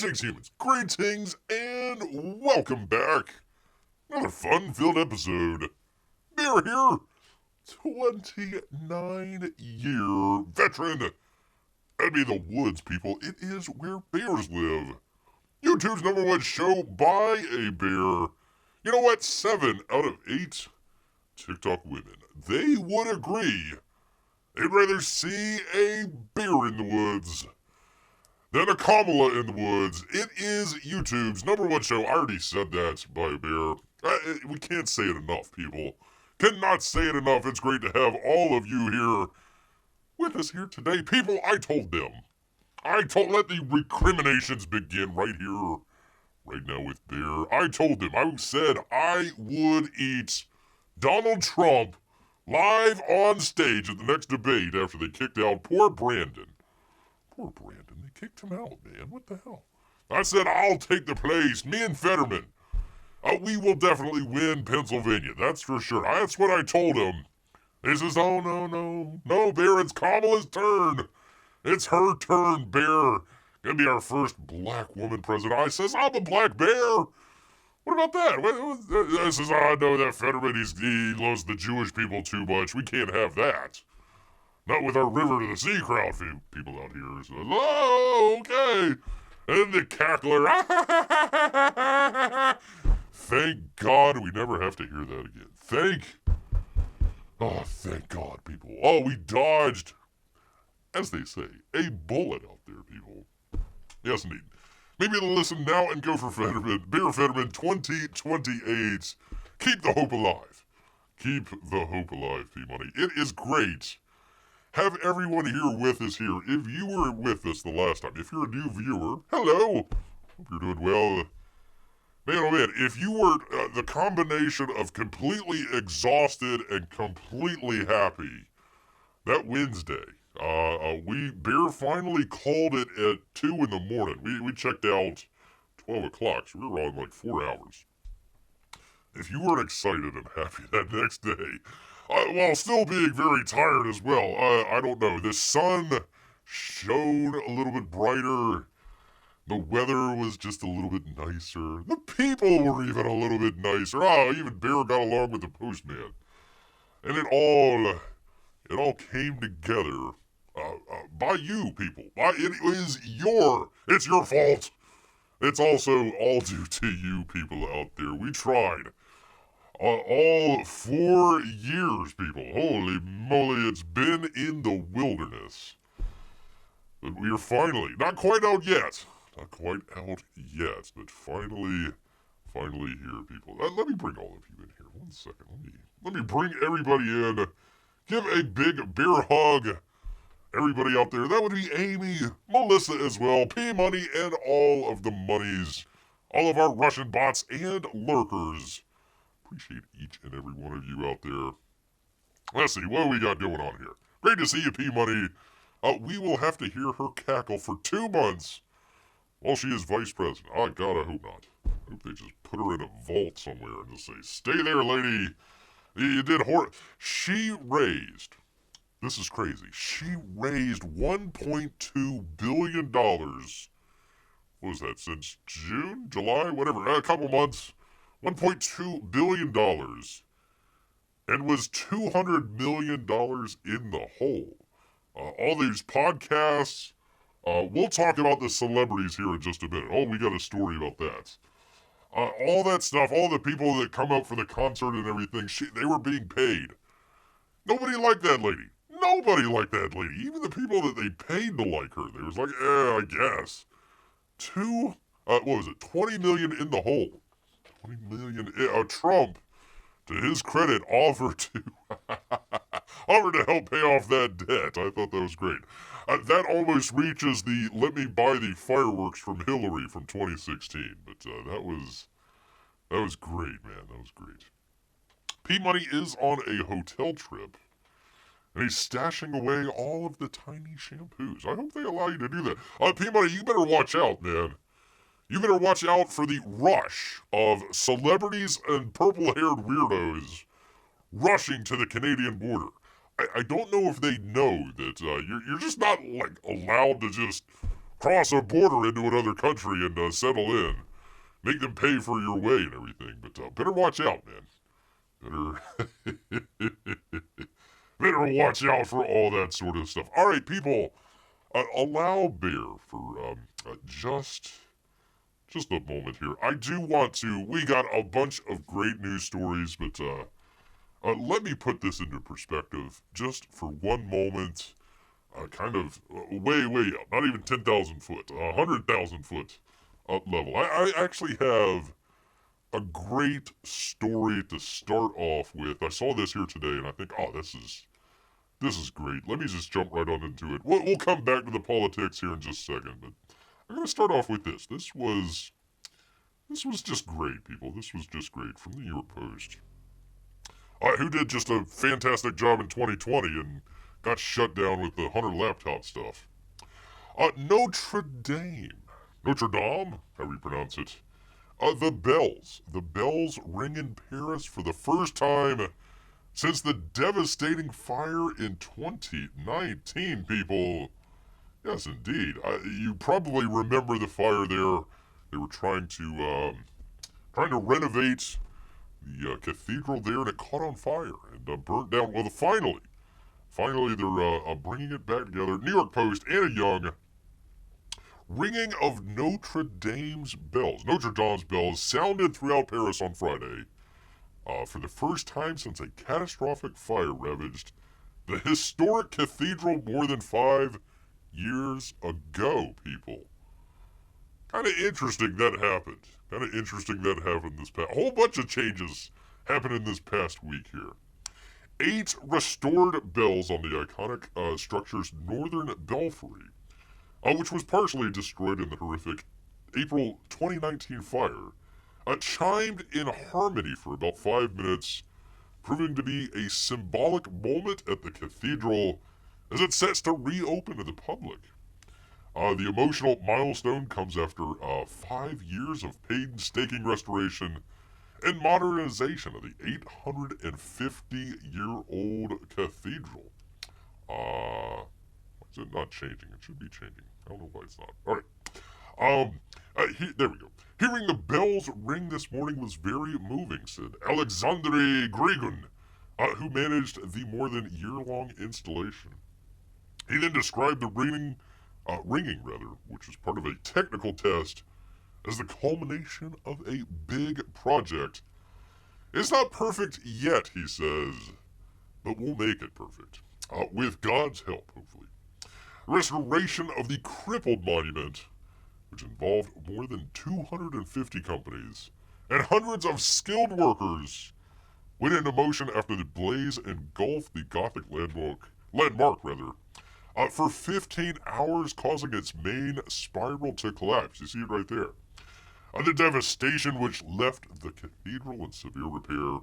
Greetings, humans. Greetings, and welcome back. Another fun-filled episode. Bear here, 29-year veteran. That'd be the woods, people. It is where bears live. YouTube's #1 show by a bear. You know what? 7 out of 8 TikTok women, they would agree they'd rather see a bear in the woods than a Kamala in the woods. It is YouTube's #1 show. I already said that by a bear. We can't say it enough, people. Cannot say it enough. It's great to have all of you here with us here today. People, I told them. Let the recriminations begin right here, right now with Bear. I told them. I said I would eat Donald Trump live on stage at the next debate after they kicked out poor Brandon. Poor Brandon. They kicked him out, man. What the hell? I said, I'll take the place. Me and Fetterman. We will definitely win Pennsylvania. That's for sure. That's what I told him. He says, oh, no. No, Bear, it's Kamala's turn. It's her turn, Bear. Gonna be our first black woman president. I says, I'm a black bear. What about that? I says, I know that Fetterman, he loves the Jewish people too much. We can't have that. Not with our river to the sea crowd people out here. So, oh, okay. And the cackler. Thank God we never have to hear that again. Thank God, people. Oh, we dodged, as they say, a bullet out there, people. Yes, indeed. Maybe you'll listen now and go for Fetterman. Bear Fetterman 2028. Keep the hope alive. Keep the hope alive, P-Money. It is great. Have everyone here with us here. If you were with us the last time, if you're a new viewer, hello. Hope you're doing well. Man, oh man, if you were the combination of completely exhausted and completely happy, that Wednesday, Bear finally called it at 2 in the morning. We checked out 12 o'clock, so we were on like 4 hours. If you weren't excited and happy that next day, while still being very tired as well, I don't know, the sun shone a little bit brighter. The weather was just a little bit nicer. The people were even a little bit nicer. Even Bear got along with the postman. And it all came together by you, people. It's your fault. It's also all due to you people out there. We tried. All 4 years, people. Holy moly, it's been in the wilderness. But we are finally, not quite out yet. Not quite out yet, but finally here, people. Let me bring all of you in here. 1 second. Let me bring everybody in. Give a big bear hug. Everybody out there. That would be Amy, Melissa as well, P-Money, and all of the monies. All of our Russian bots and lurkers. Appreciate each and every one of you out there. Let's see, what do we got going on here? Great to see you, P-Money. We will have to hear her cackle for 2 months. While she is vice president. Oh, God, I hope not. I hope they just put her in a vault somewhere and just say, stay there, lady. You did She raised, this is crazy, she raised $1.2 billion. What was that, since June, July, whatever, a couple months. $1.2 billion. And was $200 million in the hole. All these podcasts. We'll talk about the celebrities here in just a minute. Oh, we got a story about that. All that stuff, all the people that come up for the concert and everything, they were being paid. Nobody liked that lady. Nobody liked that lady. Even the people that they paid to like her, they was like, I guess. 20 million in the hole. 20 million. Trump, to his credit, offered to help pay off that debt. I thought that was great. That almost reaches the let me buy the fireworks from Hillary from 2016. But that was great, man. That was great. P-Money is on a hotel trip. And he's stashing away all of the tiny shampoos. I hope they allow you to do that. P-Money, you better watch out, man. You better watch out for the rush of celebrities and purple-haired weirdos rushing to the Canadian border. I don't know if they know that you're just not, like, allowed to just cross a border into another country and settle in. Make them pay for your way and everything. But better watch out, man. Better watch out for all that sort of stuff. All right, people, allow Bear for just a moment here. I do want to. We got a bunch of great news stories, but let me put this into perspective just for one moment. Kind of way up, not even 10,000 foot, 100,000 foot up level. I actually have a great story to start off with. I saw this here today, and I think, oh, this is great. Let me just jump right on into it. We'll come back to the politics here in just a second, but I'm going to start off with this. This was just great, people. This was just great from the New York Post. Who did just a fantastic job in 2020 and got shut down with the 100 laptop stuff. Notre Dame, how we pronounce it. The bells ring in Paris for the first time since the devastating fire in 2019, people. Yes, indeed. You probably remember the fire there. They were trying to renovate the cathedral there, and it caught on fire and burnt down. Well, finally, they're bringing it back together. New York Post, Anna Young. Ringing of Notre Dame's bells sounded throughout Paris on Friday. For the first time since a catastrophic fire ravaged the historic cathedral more than 5 years ago, people. Kind of interesting that happened. This past. A whole bunch of changes happened in this past week here. 8 restored bells on the iconic structure's northern belfry, which was partially destroyed in the horrific April 2019 fire, chimed in harmony for about 5 minutes, proving to be a symbolic moment at the cathedral as it sets to reopen to the public. The emotional milestone comes after 5 years of painstaking restoration and modernization of the 850-year-old cathedral. Why is it not changing? It should be changing. I don't know why it's not. All right. There we go. Hearing the bells ring this morning was very moving, said Alexandre Grigon, who managed the more than year-long installation. He then described the ringing, which was part of a technical test, as the culmination of a big project. It's not perfect yet, he says, but we'll make it perfect. With God's help, hopefully. Restoration of the crippled monument, which involved more than 250 companies and hundreds of skilled workers, went into motion after the blaze engulfed the Gothic landmark, for 15 hours, causing its main spiral to collapse. You see it right there. The devastation, which left the cathedral in severe repair,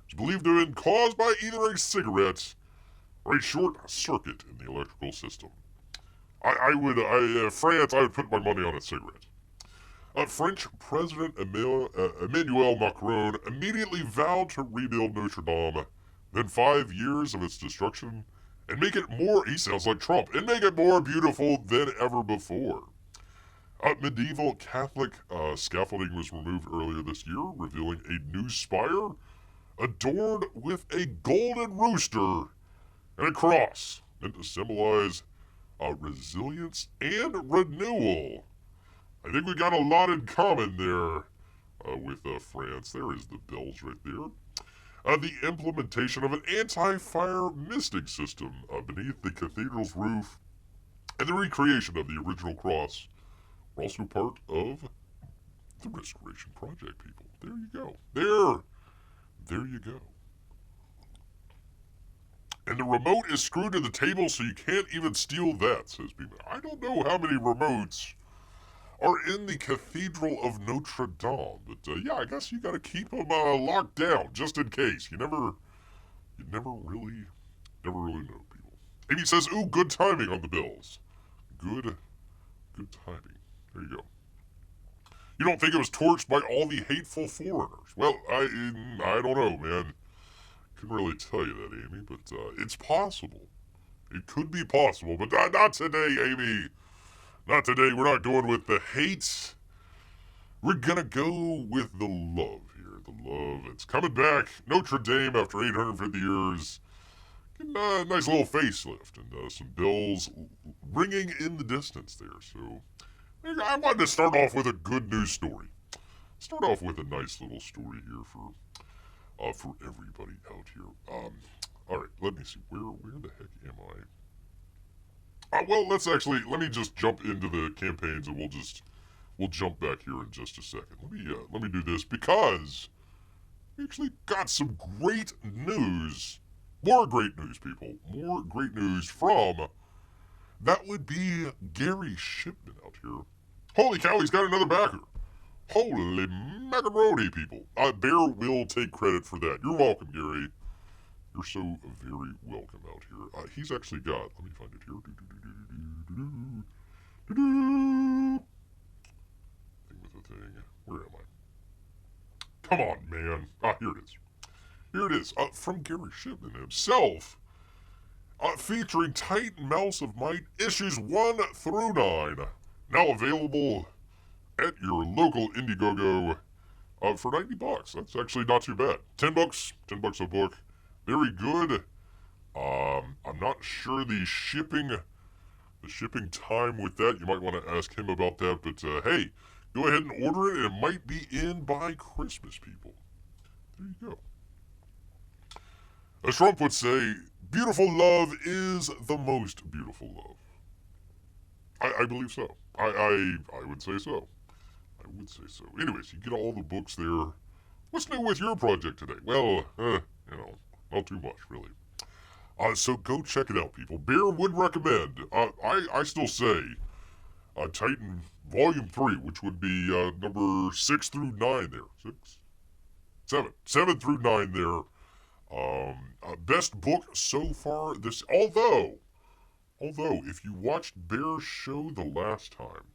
is believed to have been caused by either a cigarette or a short circuit in the electrical system. France, I would put my money on a cigarette. French President Emmanuel Macron immediately vowed to rebuild Notre Dame within 5 years of its destruction and make it more, he sounds like Trump, and make it more beautiful than ever before. Medieval Catholic scaffolding was removed earlier this year, revealing a new spire adorned with a golden rooster and a cross, meant to symbolize resilience and renewal. I think we got a lot in common there with France. There is the bells right there. The implementation of an anti-fire misting system beneath the cathedral's roof and the recreation of the original cross were also part of the restoration project, people. There you go. There you go. And the remote is screwed to the table so you can't even steal that, says Beeman. I don't know how many remotes are in the Cathedral of Notre Dame, but yeah, I guess you gotta keep them locked down, just in case. You never really know, people. Amy says, ooh, good timing on the bills. Good timing. There you go. You don't think it was torched by all the hateful foreigners? Well, I don't know, man. Couldn't really tell you that, Amy, but it's possible. It could be possible, but not today, Amy. Not today. We're not going with the hate. We're gonna go with the love here. The love. It's coming back. Notre Dame after 850 years. Getting a nice little facelift and some bells ringing in the distance there. So I wanted to start off with a good news story. Start off with a nice little story here for everybody out here. All right, let me see. Where the heck am I? Well, let me just jump into the campaigns, and we'll jump back here in just a second. Let me do this because we actually got some great news. More great news, people. More great news from that would be Gary Shipman out here. Holy cow, he's got another backer. Holy macaroni, people. Bear will take credit for that. You're welcome, Gary. You're so very welcome out here. He's actually got, let me find it here. Thing with the thing. Where am I? Come on, man. Here it is. Here it is. From Gary Shipman himself. Featuring Titan Mouse of Might, issues 1 through 9. Now available at your local Indiegogo for $90. That's actually not too bad. $10 a book. Very good. I'm not sure the shipping time with that. You might want to ask him about that. But hey, go ahead and order it. And it might be in by Christmas, people. There you go. As Trump would say, beautiful love is the most beautiful love. I believe so. I would say so. I would say so. Anyways, you get all the books there. What's new with your project today? Well, not too much, really. So go check it out, people. Bear would recommend. I still say Titan Volume 3, which would be number 6 through 9 there. 7 through 9 there. Best book so far this, although if you watched Bear's show the last time,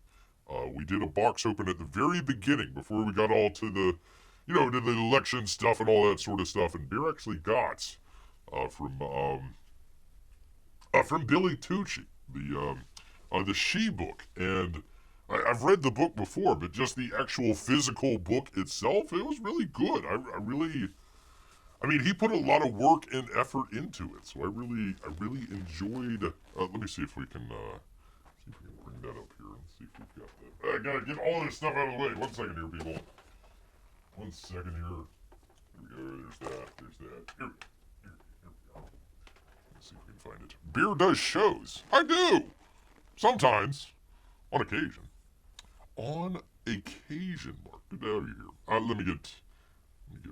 we did a box open at the very beginning before we got all to the, to the election stuff and all that sort of stuff, and Bear actually got from Billy Tucci the She book, and I've read the book before, but just the actual physical book itself, it was really good. I mean, he put a lot of work and effort into it, so I really enjoyed. Let me see if we can bring that up here and see if we've got that. I gotta get all this stuff out of the way. 1 second here, people. 1 second here. Here we go. There's that. Here we go. Let's see if we can find it. Beer does shows. I do. Sometimes. On occasion. On occasion, Mark. Get out of here. Let me get.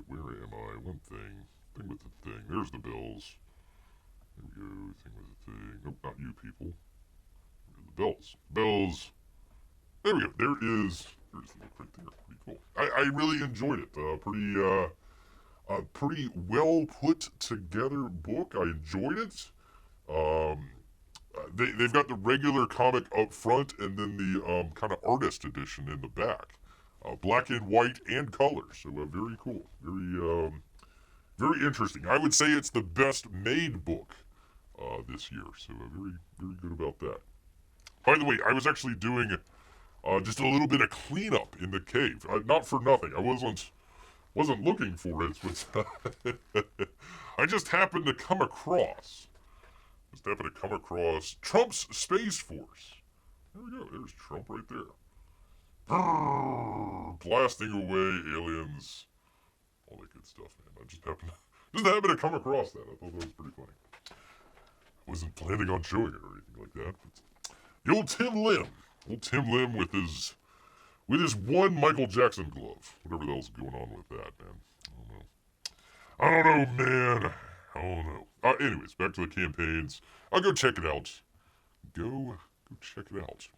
Where am I? One thing. Thing with the thing. There's the bills. There we go. Thing with the thing. Nope, not you people. The bills. Bills. There we go. There it is. There's the book right there. Pretty cool. I really enjoyed it. Pretty well put together book. I enjoyed it. They've got the regular comic up front and then the kind of artist edition in the back. Black and white and color. So very cool. Very interesting. I would say it's the best made book this year. So very good about that. By the way, I was actually doing just a little bit of cleanup in the cave. Not for nothing. I wasn't looking for it, but I just happened to come across Trump's Space Force. There we go. There's Trump right there. Blasting away aliens. All that good stuff, man. I just happened to come across that. I thought that was pretty funny. I wasn't planning on showing it or anything like that. But the old Tim Lim with his one Michael Jackson glove. Whatever the hell's going on with that, man. I don't know, man. I don't know. Anyways, back to the campaigns. I'll go check it out. Go check it out.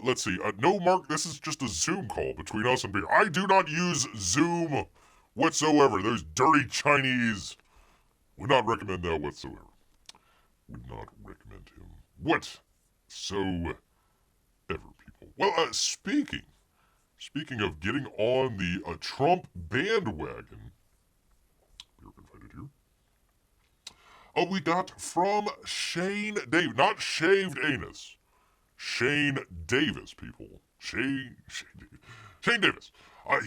Let's see. No, Mark, this is just a Zoom call between us and Bear. I do not use Zoom whatsoever. Those dirty Chinese would not recommend that whatsoever. Would not recommend him whatsoever, people. Well, speaking of getting on the Trump bandwagon, we can find it here. We got from Shane Dave, not Shaved Anus. Shane Davis, people. Shane Davis.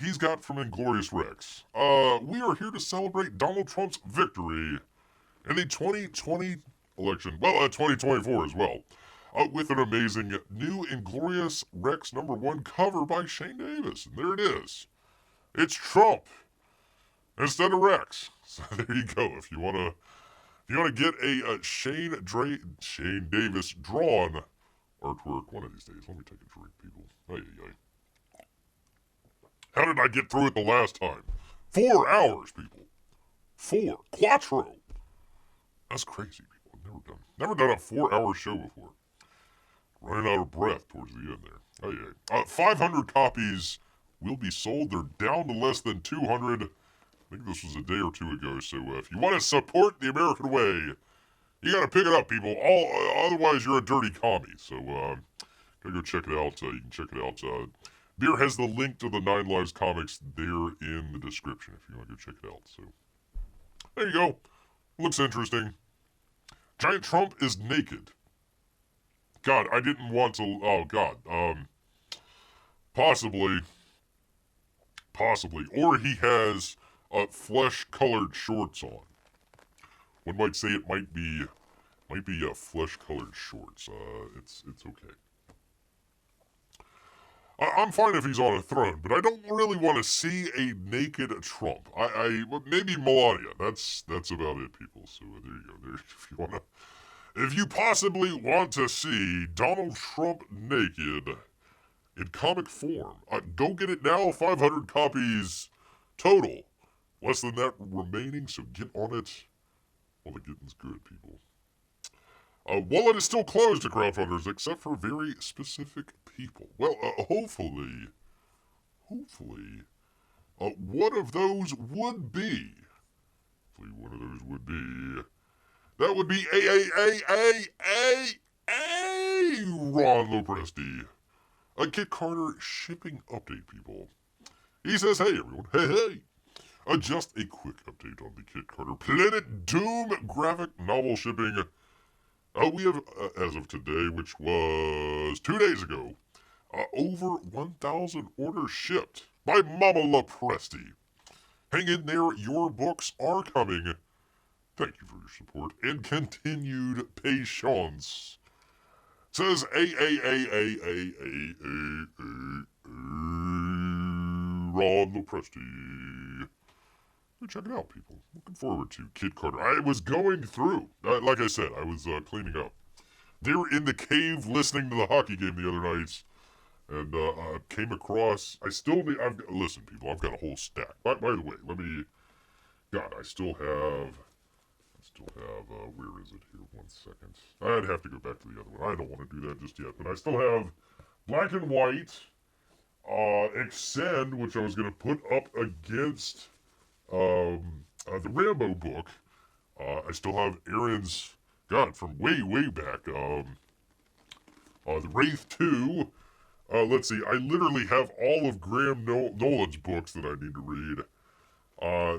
He's got from Inglorious Rex. We are here to celebrate Donald Trump's victory in the 2020 election. Well, 2024 as well. With an amazing new Inglorious Rex #1 cover by Shane Davis. And there it is. It's Trump instead of Rex. So there you go. If you wanna get a Shane Davis drawn artwork one of these days. Let me take a drink, people. Ay. How did I get through it the last time? 4 hours, people. 4. Quattro. That's crazy, people. Never done a 4-hour show before. Running out of breath towards the end there. Ay. 500 copies will be sold. They're down to less than 200. I think this was a day or two ago. So if you want to support the American way, you gotta pick it up, people. Otherwise, you're a dirty commie. So gotta go check it out. You can check it out. Beer has the link to the 9 Lives comics there in the description if you want to go check it out. So there you go. Looks interesting. Giant Trump is naked. God, I didn't want to. Oh God. Possibly, or he has flesh-colored shorts on. One might say it might be flesh-colored shorts. It's okay. I'm fine if he's on a throne, but I don't really want to see a naked Trump. Maybe Melania. That's about it, people. So there you go. If you possibly want to see Donald Trump naked in comic form, go get it now. 500 copies total. Less than that remaining, so get on it while the getting's good, people. Wallet is still closed to crowdfunders, except for very specific people. Well, hopefully, one of those would be. That would be Ron Lopresti. A Kit Carter shipping update, people. He says, hey, everyone. Hey. Just a quick update on the Kit Carter Planet Doom graphic novel shipping. We have, as of today, which was 2 days ago, over 1,000 orders shipped by Mama Lopresti. Hang in there, your books are coming. Thank you for your support and continued patience. Says Ron Lopresti. Go check it out, people. Looking forward to Kit Carter. I was going through, like I said, I was cleaning up. They were in the cave listening to the hockey game the other night, and came across. Listen, people. I've got a whole stack. By the way, I still have. Where is it here? 1 second. I'd have to go back to the other one. I don't want to do that just yet, but I still have Black and White, Extend, which I was going to put up against the Rambo book. I still have Aaron's, from way back, the Wraith 2. Let's see, I literally have all of Graham Nolan's books that I need to read.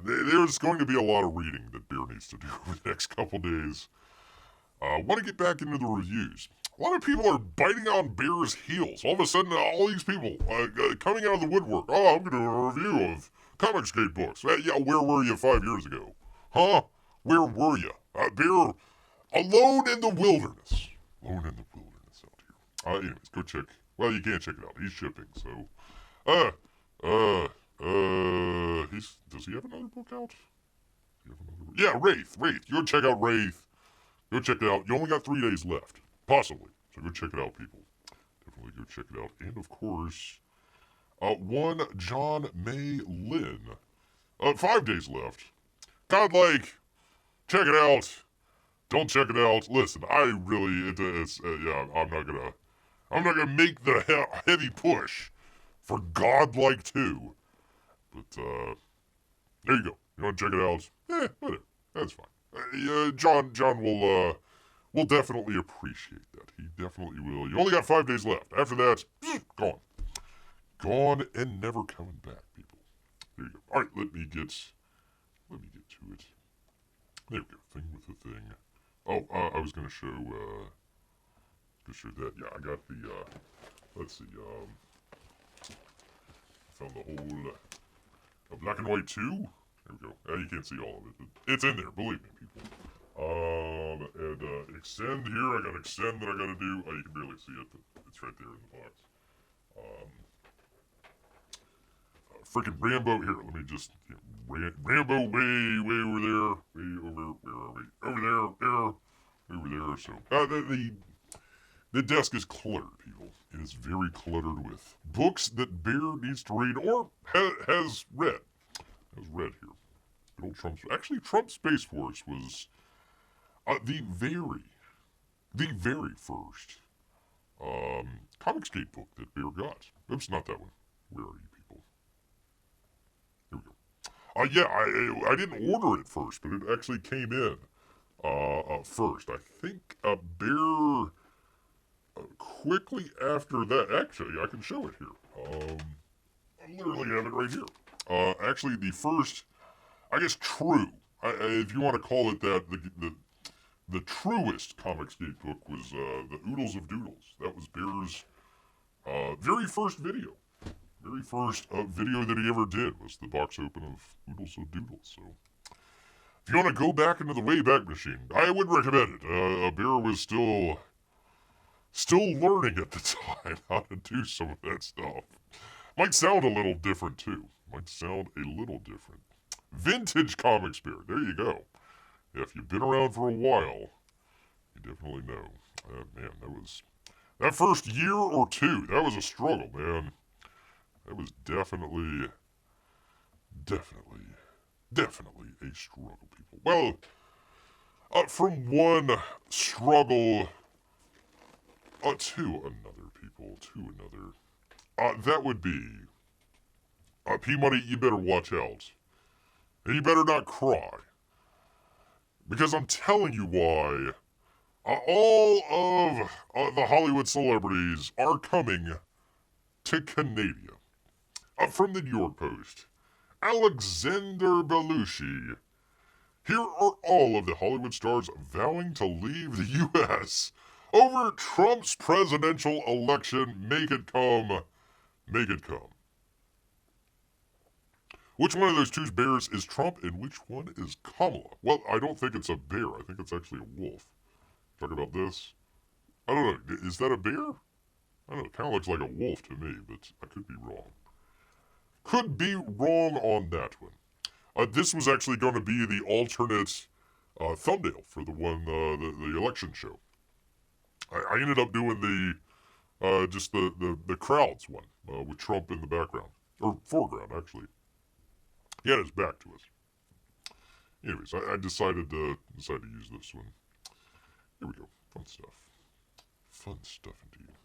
There's going to be a lot of reading that Bear needs to do over the next couple days. Want to get back into the reviews. A lot of people are biting on Bear's heels. All of a sudden, all these people coming out of the woodwork. Oh, I'm going to do a review of Comicsgate books. Yeah, where were you 5 years ago? Huh? Where were you? Bear, alone in the wilderness. Alone in the wilderness out here. Anyways, go check. Well, you can't check it out. He's shipping, so. Does he have another book out? Yeah, Wraith. Go check out Wraith. Go check it out. You only got 3 days left. Possibly. So go check it out, people. Definitely go check it out. And, of course, one John May Lynn. 5 days left. Check it out. Don't check it out. Listen, I'm not gonna make the heavy push for Godlike 2. But, there you go. You want to check it out? Whatever. That's fine. John will definitely appreciate that. He definitely will. You only got 5 days left. After that, gone. Gone and never coming back, people. There you go. Alright, let me get to it. There we go. Thing with the thing. Oh, I was gonna show, could show that. Yeah, I got the, let's see, found the whole, black and white 2. There we go. You can't see all of it, but it's in there, believe me, people. And extend here, I got extend that I gotta do. You can barely see it, but it's right there in the box. Freaking Rambo, here, let me just, Rambo way over there, where are we? Over there, so, the desk is cluttered, people. It is very cluttered with books that Bear needs to read, or has read. Has read here. Good old Trump, actually, Trump Space Force was, the very first, Comicsgate book that Bear got. Oops, not that one. Where are you people? Here we go. Yeah, I didn't order it first, but it actually came in, first. I think, Bear, quickly after that, actually, I can show it here. I literally have it right here. Actually, the first, I guess, true, if you want to call it that, the truest Comicsgate book was the Oodles of Doodles. That was Bear's very first video. Very first video that he ever did was the box open of Oodles of Doodles. So, if you want to go back into the Wayback Machine, I would recommend it. Bear was still learning at the time how to do some of that stuff. Might sound a little different, too. Vintage Comics Bear. There you go. If you've been around for a while, you definitely know. Man, that first year or two, that was a struggle, man. That was definitely a struggle, people. Well, from one struggle to another, people, that would be, P-Money, you better watch out. And you better not cry. Because I'm telling you why, all of the Hollywood celebrities are coming to Canada. From the New York Post, Alexander Belushi. Here are all of the Hollywood stars vowing to leave the U.S. over Trump's presidential election. Make it come. Make it come. Which one of those two bears is Trump and which one is Kamala? Well, I don't think it's a bear. I think it's actually a wolf. Talk about this. I don't know. Is that a bear? I don't know. It kind of looks like a wolf to me, but I could be wrong. Could be wrong on that one. This was actually going to be the alternate thumbnail for the one, the election show. I ended up doing just the crowds one, with Trump in the background. Or foreground, actually. He had his back to us. Anyways, I decided to use this one. Here we go. Fun stuff. Fun stuff indeed.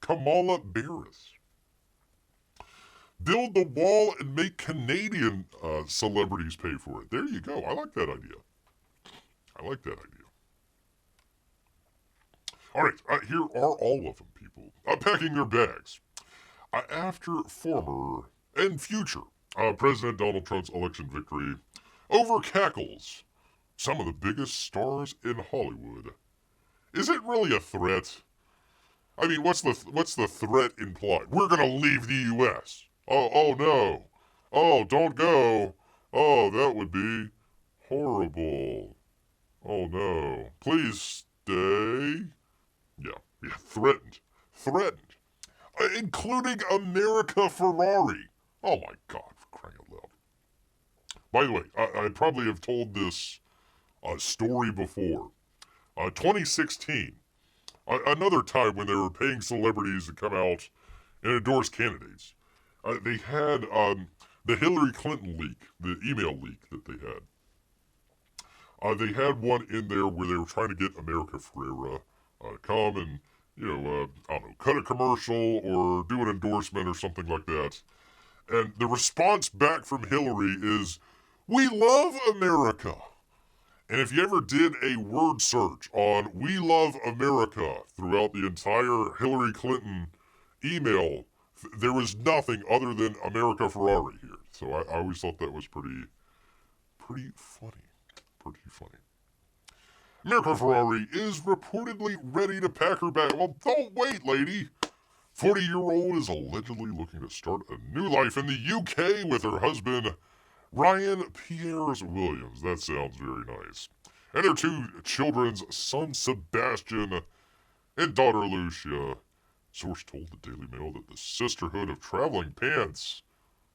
Kamala Harris. Build the wall and make Canadian celebrities pay for it. There you go. I like that idea. All right, here are all of them, people. Packing their bags. After former and future President Donald Trump's election victory over cackles some of the biggest stars in Hollywood. Is it really a threat? I mean, what's the threat implied? We're gonna leave the U.S. Oh no. Oh, don't go. Oh, that would be horrible. Oh no. Please stay. Yeah, threatened. Including America Ferrari. Oh my God, for crying out loud. By the way, I probably have told this story before. 2016, another time when they were paying celebrities to come out and endorse candidates. They had the Hillary Clinton leak, the email leak that they had. They had one in there where they were trying to get America Ferrera come and, I don't know, cut a commercial or do an endorsement or something like that. And the response back from Hillary is, "We love America." And if you ever did a word search on "We love America" throughout the entire Hillary Clinton email, there was nothing other than America Ferrari here. So I always thought that was pretty funny. America Ferrari is reportedly ready to pack her bag. Well, don't wait, lady. 40-year-old is allegedly looking to start a new life in the UK with her husband, Ryan Piers Williams. That sounds very nice. And their two children's son, Sebastian, and daughter, Lucia. Source told the Daily Mail that the Sisterhood of Traveling Pants.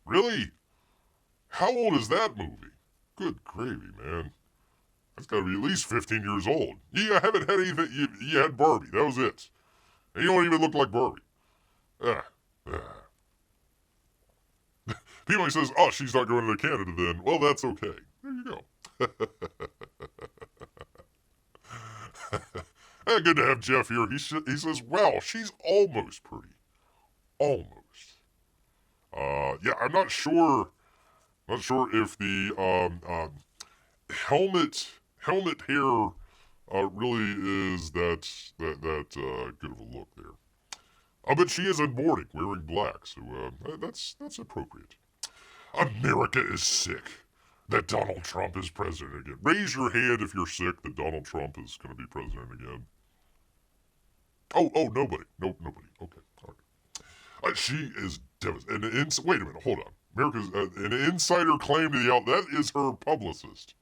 Really? How old is that movie? Good gravy, man. That's got to be at least 15 years old. You haven't had anything. You had Barbie. That was it. And you don't even look like Barbie. People says, oh, she's not going to Canada then. Well, that's okay. There you go. Good to have Jeff here. He says, well, she's almost pretty. Almost. Yeah, I'm not sure. Not sure if the helmet hair really is that good of a look there. But she is in mourning, wearing black, so that's appropriate. America is sick that Donald Trump is president again. Raise your hand if you're sick that Donald Trump is going to be president again. Oh, nobody. Nope, nobody. Okay, all right. She is devastated. Wait a minute, hold on. America's an insider claim to the that is her publicist.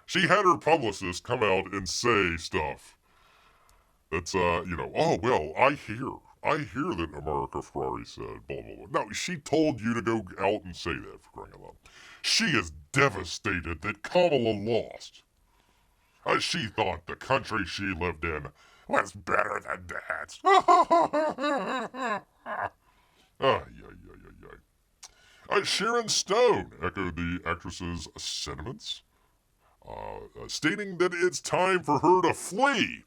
She had her publicist come out and say stuff. That's oh well, I hear that America Ferrari said blah blah blah. No, she told you to go out and say that, for crying out loud. She is devastated that Kamala lost. She thought the country she lived in was better than that. Sharon Stone echoed the actress's sentiments, stating that it's time for her to flee.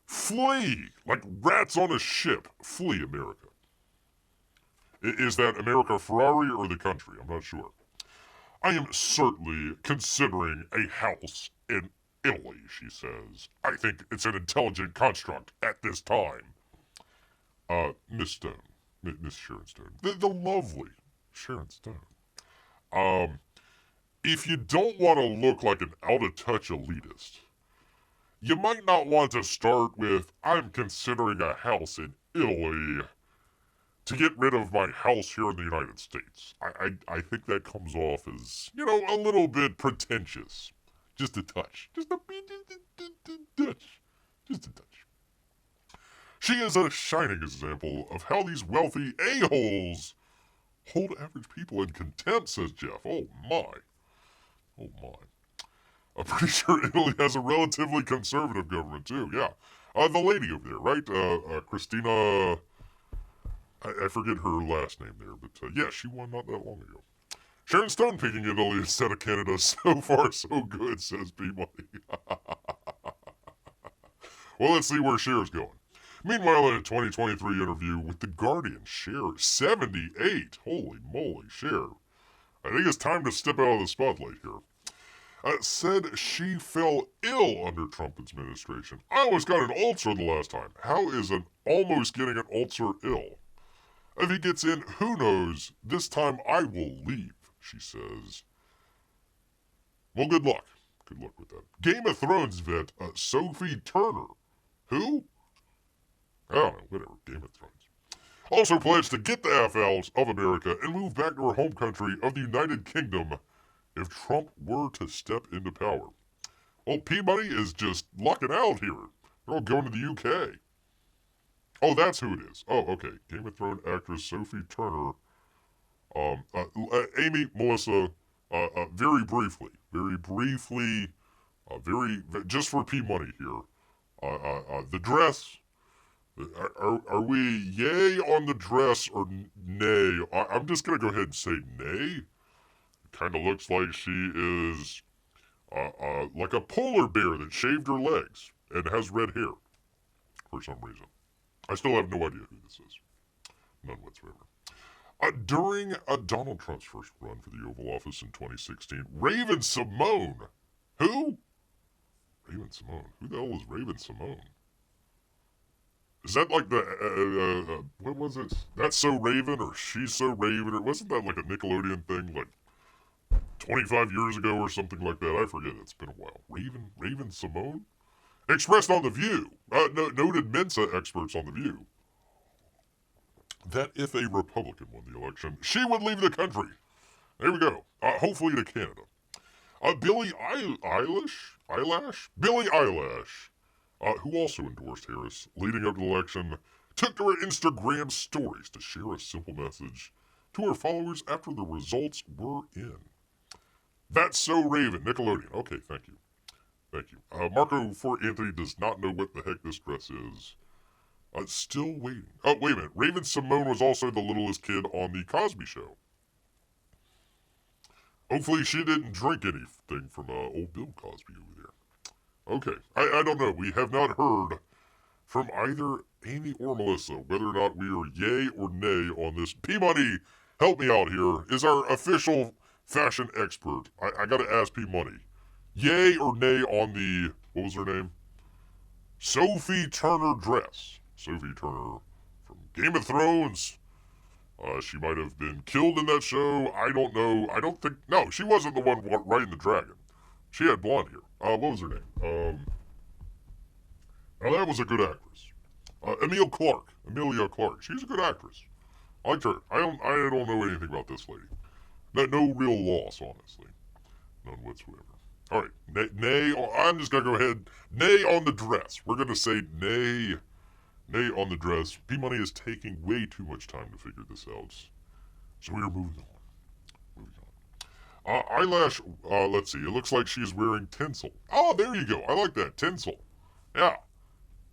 Flee! Like rats on a ship. Flee America. Is that America Ferrari or the country? I'm not sure. I am certainly considering a house in Italy, she says. I think it's an intelligent construct at this time. Miss Stone. Miss Sharon Stone. The lovely Sharon Stone. If you don't want to look like an out-of-touch elitist, you might not want to start with, I'm considering a house in Italy to get rid of my house here in the United States. I think that comes off as, a little bit pretentious. Just a touch. Just a touch. Just a touch. She is a shining example of how these wealthy a-holes hold average people in contempt, says Jeff. Oh my. Oh my. I'm pretty sure Italy has a relatively conservative government too, yeah. The lady over there, right? Christina, I forget her last name there, but yeah, she won not that long ago. Sharon Stone picking Italy instead of Canada. So far, so good, says P-Money. Well, let's see where Cher's going. Meanwhile, in a 2023 interview with The Guardian, Cher, 78. Holy moly, Cher. I think it's time to step out of the spotlight here. Said she fell ill under Trump administration. I almost got an ulcer the last time. How is an almost getting an ulcer ill? If he gets in, who knows? This time I will leave, she says. Well, good luck. Good luck with that. Game of Thrones vet, Sophie Turner. Who? I don't know, whatever. Game of Thrones. Also pledged to get the F out of America and move back to her home country of the United Kingdom if Trump were to step into power. Well, P-Money is just lucking out here. They're all going to the UK. Oh, that's who it is. Oh, okay. Game of Thrones actress Sophie Turner. Amy, Melissa, very briefly, just for P-Money here. The dress. Are we yay on the dress or nay? I'm just going to go ahead and say nay. Kind of looks like she is like a polar bear that shaved her legs and has red hair for some reason. I still have no idea who this is. None whatsoever. During Donald Trump's first run for the Oval Office in 2016, Raven-Symoné. Who? Raven-Symoné. Who the hell is Raven-Symoné? Is that like the, what was it? That's So Raven or She's So Raven? Or wasn't that like a Nickelodeon thing like 25 years ago or something like that? I forget. It's been a while. Raven-Symoné? expressed on The View, noted Mensa experts on The View, that if a Republican won the election, she would leave the country. There we go. Hopefully to Canada. Billie Eyelash, who also endorsed Harris leading up to the election, took to her Instagram stories to share a simple message to her followers after the results were in. That's so Raven, Nickelodeon. Okay, thank you. Thank you. Marco for Anthony does not know what the heck this dress is. Still waiting. Oh, wait a minute. Raven Simone was also the littlest kid on The Cosby Show. Hopefully she didn't drink anything from old Bill Cosby over there. Okay, I don't know. We have not heard from either Amy or Melissa whether or not we are yay or nay on this. P-Money, help me out here, is our official fashion expert. I gotta ask P-Money. Yay or nay on the, what was her name? Sophie Turner dress. Sophie Turner from Game of Thrones. She might have been killed in that show. I don't know. I don't think... No, she wasn't the one riding the dragon. She had blonde hair. What was her name? Now that was a good actress. Emilia Clarke. She's a good actress. I liked her. I don't know anything about this lady. No real loss, honestly. None whatsoever. All right. Nay. I'm just going to go ahead. Nay on the dress. We're going to say nay. Nay on the dress. P-Money is taking way too much time to figure this out. So we are moving on. Eyelash, let's see. It looks like she's wearing tinsel. Oh, there you go. I like that. Tinsel. Yeah.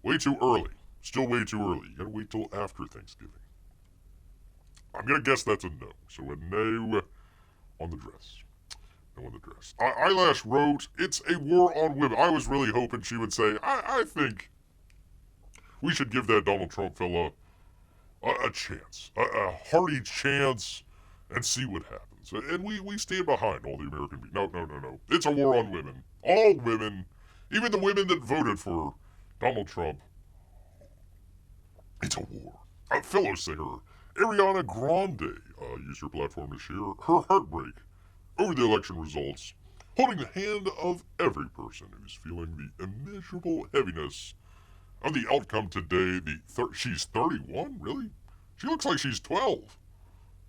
Way too early. Still way too early. You gotta wait till after Thanksgiving. I'm gonna guess that's a no. So a no on the dress. No on the dress. Eyelash wrote, it's a war on women. I was really hoping she would say, I think we should give that Donald Trump fella a chance. A hearty chance and see what happens. And we stand behind all the American people. No. It's a war on women. All women. Even the women that voted for Donald Trump. It's a war. Fellow singer Ariana Grande used her platform to share her heartbreak over the election results, holding the hand of every person who's feeling the immeasurable heaviness of the outcome today. She's 31? Really? She looks like she's 12.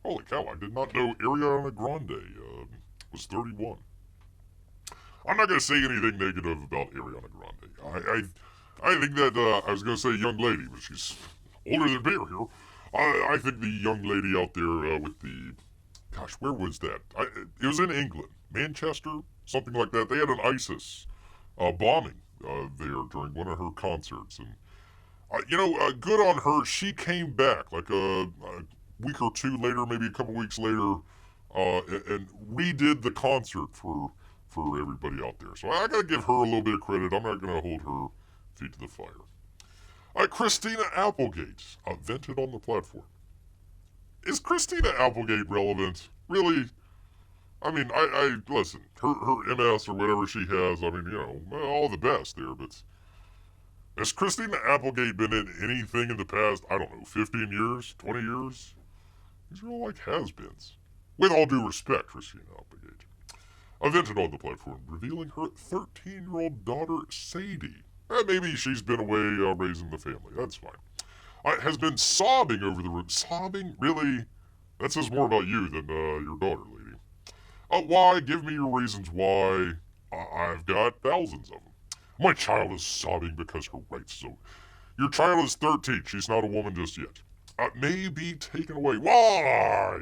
Holy cow, I did not know Ariana Grande was 31. I'm not going to say anything negative about Ariana Grande. I think that, I was going to say young lady, but she's older than me here. I think the young lady out there with the... Gosh, where was that? It was in England. Manchester? Something like that. They had an ISIS bombing there during one of her concerts. And, good on her. She came back like a week or two later, maybe a couple weeks later, and redid the concert for everybody out there. So I gotta give her a little bit of credit. I'm not gonna hold her feet to the fire. Christina Applegate vented on the platform. Is Christina Applegate relevant? Really? I mean, I listen, her MS or whatever she has, I mean, all the best there, but has Christina Applegate been in anything in the past, I don't know, 15 years, 20 years? These are all like has-beens. With all due respect, Christina Applegate vented on the platform, revealing her 13-year-old daughter, Sadie. Maybe she's been away raising the family. That's fine. Has been sobbing over the... Sobbing? Really? That says more about you than your daughter, lady. Why? Give me your reasons why. I've got thousands of them. My child is sobbing because her rights so... Your child is 13. She's not a woman just yet. May be taken away. Why?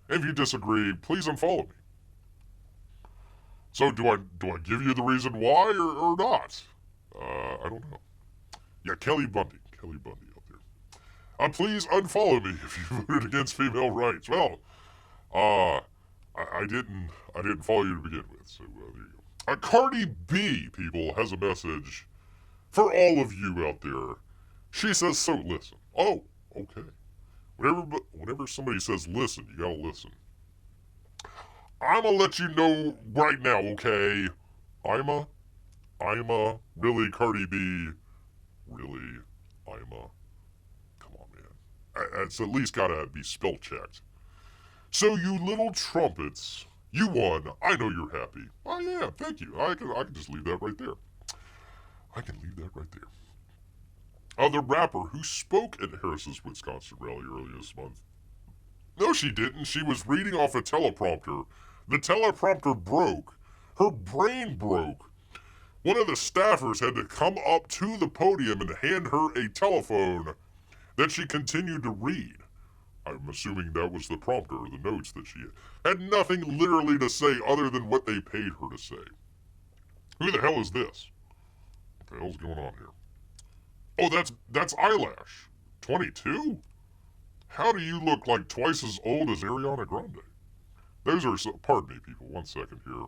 If you disagree, please unfollow me. So do I give you the reason why or not? I don't know. Yeah, Kelly Bundy out there. Please unfollow me if you voted against female rights. Well, I didn't follow you to begin with, so there you go. Cardi B, people, has a message for all of you out there. She says, so listen. Oh, okay. Whenever somebody says listen, you gotta listen. I'm gonna let you know right now, okay? Really, Cardi B? Really, come on, man. It's at least gotta be spell checked. So you little trumpets, you won. I know you're happy. Oh yeah, thank you. I can just leave that right there. I can leave that right there. The rapper who spoke at Harris's Wisconsin rally earlier this month. No, she didn't. She was reading off a teleprompter. The teleprompter broke. Her brain broke. One of the staffers had to come up to the podium and hand her a telephone that she continued to read. I'm assuming that was the prompter or the notes that she had nothing literally to say other than what they paid her to say. Who the hell is this? What the hell's going on here? Oh, that's Eyelash. 22? How do you look like twice as old as Ariana Grande? Those are, pardon me, people, 1 second here.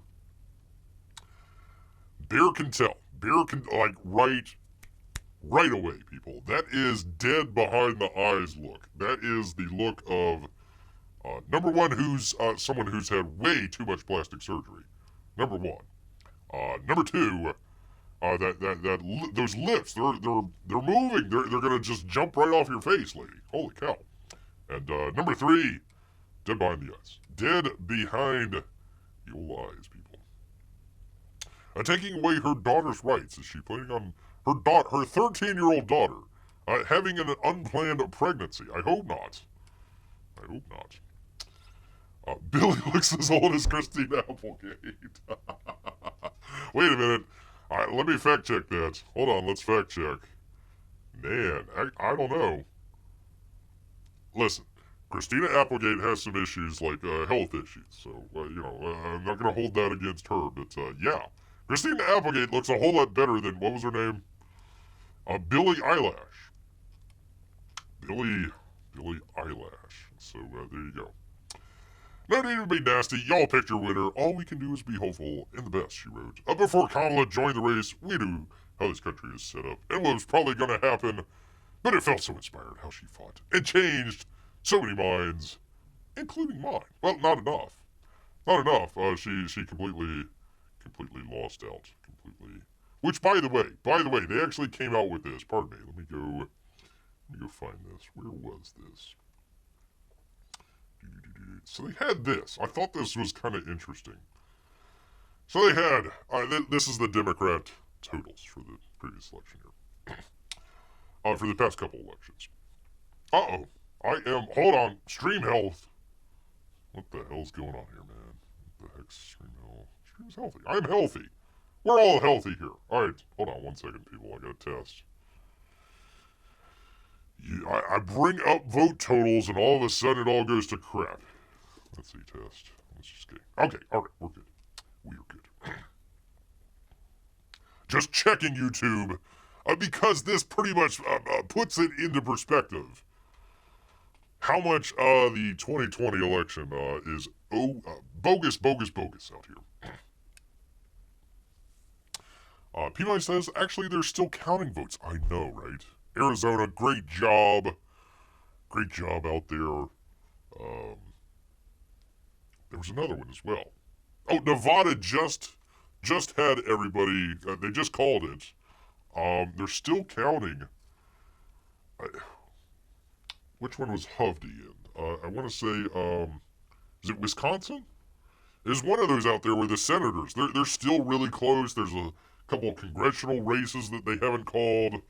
Bear can tell. Bear can, like, right away, people. That is dead behind the eyes look. That is the look of, number one, who's someone who's had way too much plastic surgery. Number one. Number two, those lips, they're moving. They're gonna just jump right off your face, lady. Holy cow. And number three, dead behind the eyes. Dead behind the old eyes, people. Taking away her daughter's rights. Is she planning on her 13-year-old daughter having an unplanned pregnancy? I hope not. I hope not. Billy looks as old as Christine Applegate. Wait a minute. All right, let me fact check that. Hold on, let's fact check. Man, I don't know. Listen, Christina Applegate has some issues, like health issues, so, I'm not going to hold that against her, but, yeah. Christina Applegate looks a whole lot better than, what was her name? Billie Eyelash. Billie Eyelash. So, there you go. No need to be nasty. Y'all picked your winner. All we can do is be hopeful in the best, she wrote. Before Kamala joined the race, we knew how this country is set up and what was probably going to happen, but it felt so inspired how she fought and changed so many minds, including mine. Well, not enough. Not enough. She completely lost out. Completely. Which, by the way, they actually came out with this. Pardon me. Let me go find this. Where was this? So they had this. I thought this was kind of interesting. So they had, this is the Democrat totals for the previous election here. For the past couple elections. Hold on, Stream Health. What the hell's going on here, man? What the heck's Stream Health? Stream's healthy. I'm healthy. We're all healthy here. Alright, hold on 1 second, people. I gotta test. I bring up vote totals and all of a sudden it all goes to crap. Let's see, test. Let's just get. Okay, alright, we're good. We're good. Just checking YouTube, because this pretty much puts it into perspective. How much the 2020 election is bogus out here. P9 says, actually, they're still counting votes. I know, right? Arizona, great job. Great job out there. There was another one as well. Oh, Nevada just had everybody, they just called it. They're still counting. Which one was Hovde in? I want to say, is it Wisconsin? There's one of those out there where the senators, they're still really close. There's a couple of congressional races that they haven't called.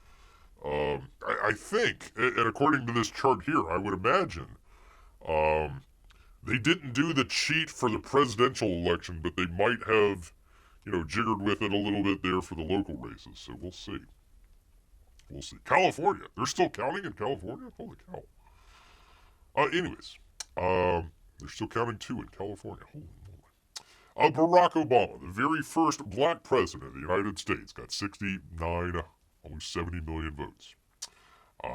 I think, and according to this chart here, I would imagine, they didn't do the cheat for the presidential election, but they might have, jiggered with it a little bit there for the local races. So we'll see. We'll see. California. They're still counting in California? Holy cow. Anyways, they're still counting too in California. Holy moly. Barack Obama, the very first black president of the United States, got 69, almost 70 million votes.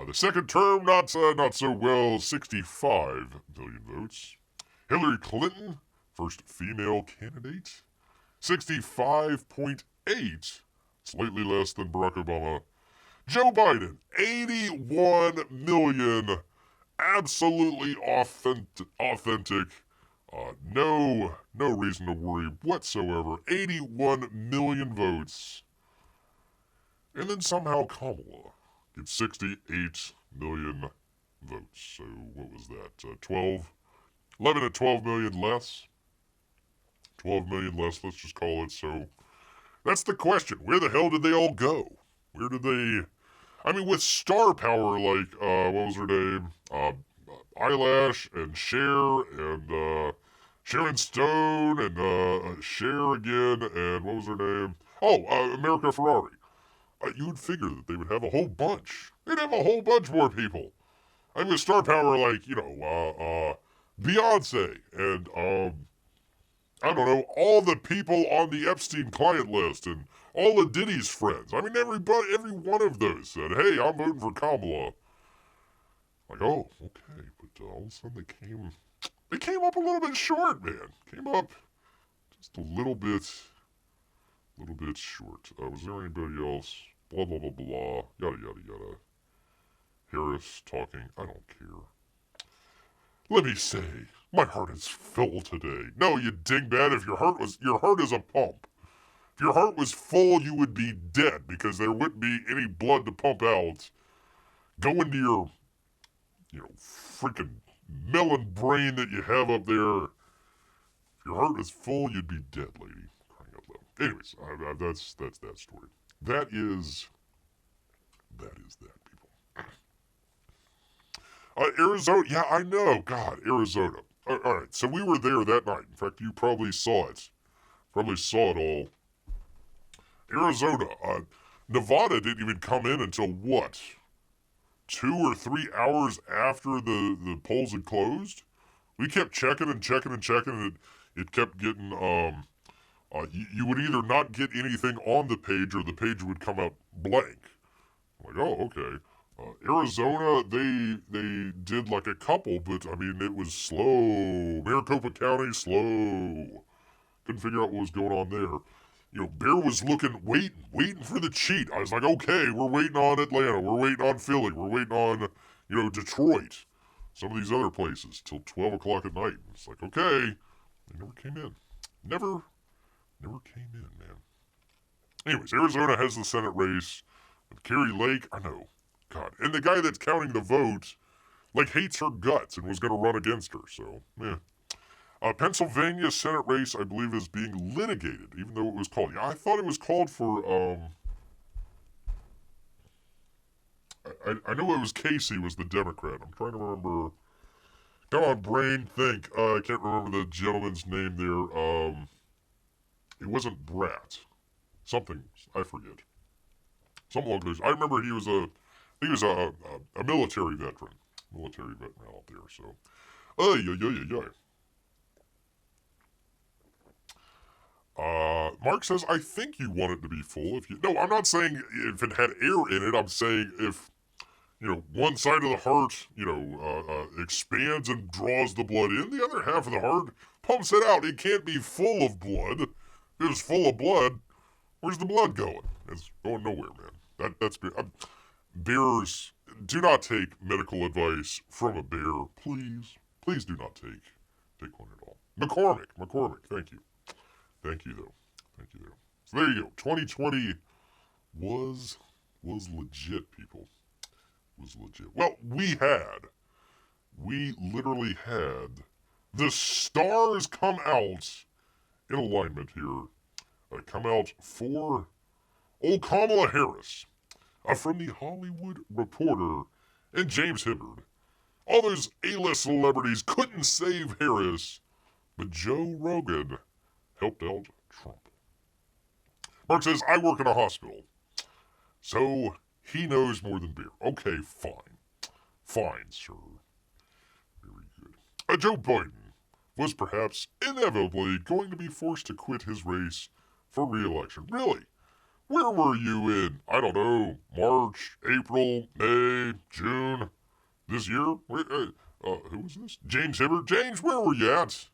The second term, not so well, 65 million votes. Hillary Clinton, first female candidate, 65.8, slightly less than Barack Obama. Joe Biden, 81 million, absolutely authentic, no reason to worry whatsoever, 81 million votes. And then somehow Kamala gets 68 million votes. So what was that, 11 to 12 million less? 12 million less, let's just call it. So that's the question. Where the hell did they all go? Where did they... I mean, with star power, like, what was her name? Eyelash and Cher and, Sharon Stone and, Cher again, and what was her name? Oh, America Ferrari. You would figure that they would have a whole bunch. They'd have a whole bunch more people. I mean, with star power, like, Beyonce and, I don't know, all the people on the Epstein client list and all of Diddy's friends. I mean, every one of those said, hey, I'm voting for Kamala. Like, oh, okay, but all of a sudden they came up a little bit short, man. Came up just a little bit short. Was there anybody else? Blah, blah, blah, blah, yada, yada, yada. Harris talking, I don't care. Let me say, my heart is full today. No, you dingbat, if your heart is a pump. If your heart was full, you would be dead because there wouldn't be any blood to pump out. Go into your, freaking melon brain that you have up there. If your heart was full, you'd be dead, lady. Crying out loud. Anyways, that's that story. That is that, people. Arizona, yeah, I know. God, Arizona. All right, so we were there that night. In fact, you probably saw it. Probably saw it all. Arizona, Nevada didn't even come in until what? 2 or 3 hours after the polls had closed? We kept checking and checking and checking, and it kept getting, you would either not get anything on the page or the page would come out blank. I'm like, oh, okay. Arizona, they did like a couple, but I mean, it was slow. Maricopa County, slow. Couldn't figure out what was going on there. Bear was waiting for the cheat. I was like, okay, we're waiting on Atlanta, we're waiting on Philly, we're waiting on, Detroit, some of these other places, till 12 o'clock at night. It's like, okay, they never came in. Never came in, man. Anyways, Arizona has the Senate race with Carrie Lake. I know, God, and the guy that's counting the votes, hates her guts and was going to run against her, so, yeah. Pennsylvania Senate race, I believe, is being litigated, even though it was called. Yeah, I thought it was called for, I know it was Casey was the Democrat. I'm trying to remember. Come on, brain, think. I can't remember the gentleman's name there. It wasn't Brat. Something, I forget. Something along those. I remember he was a military veteran. Military veteran out there, so. Marc says, I think you want it to be full. No, I'm not saying if it had air in it. I'm saying if, one side of the heart, expands and draws the blood in, the other half of the heart pumps it out. It can't be full of blood. If it was full of blood, where's the blood going? It's going nowhere, man. Bears, do not take medical advice from a bear. Please. Please do not take one at all. McCormick, thank you. Thank you, though. So there you go. 2020 was legit, people. Was legit. Well, we literally had the stars come out in alignment here. Come out for old Kamala Harris from the Hollywood Reporter and James Hibbard. All those A-list celebrities couldn't save Harris, but Joe Rogan helped out Trump. Marc says, I work in a hospital, so he knows more than beer. Okay, fine. Fine, sir. Very good. Joe Biden was perhaps inevitably going to be forced to quit his race for re-election. Really? Where were you in, I don't know, March, April, May, June, this year? Who was this? James Hibbard? James, where were you at?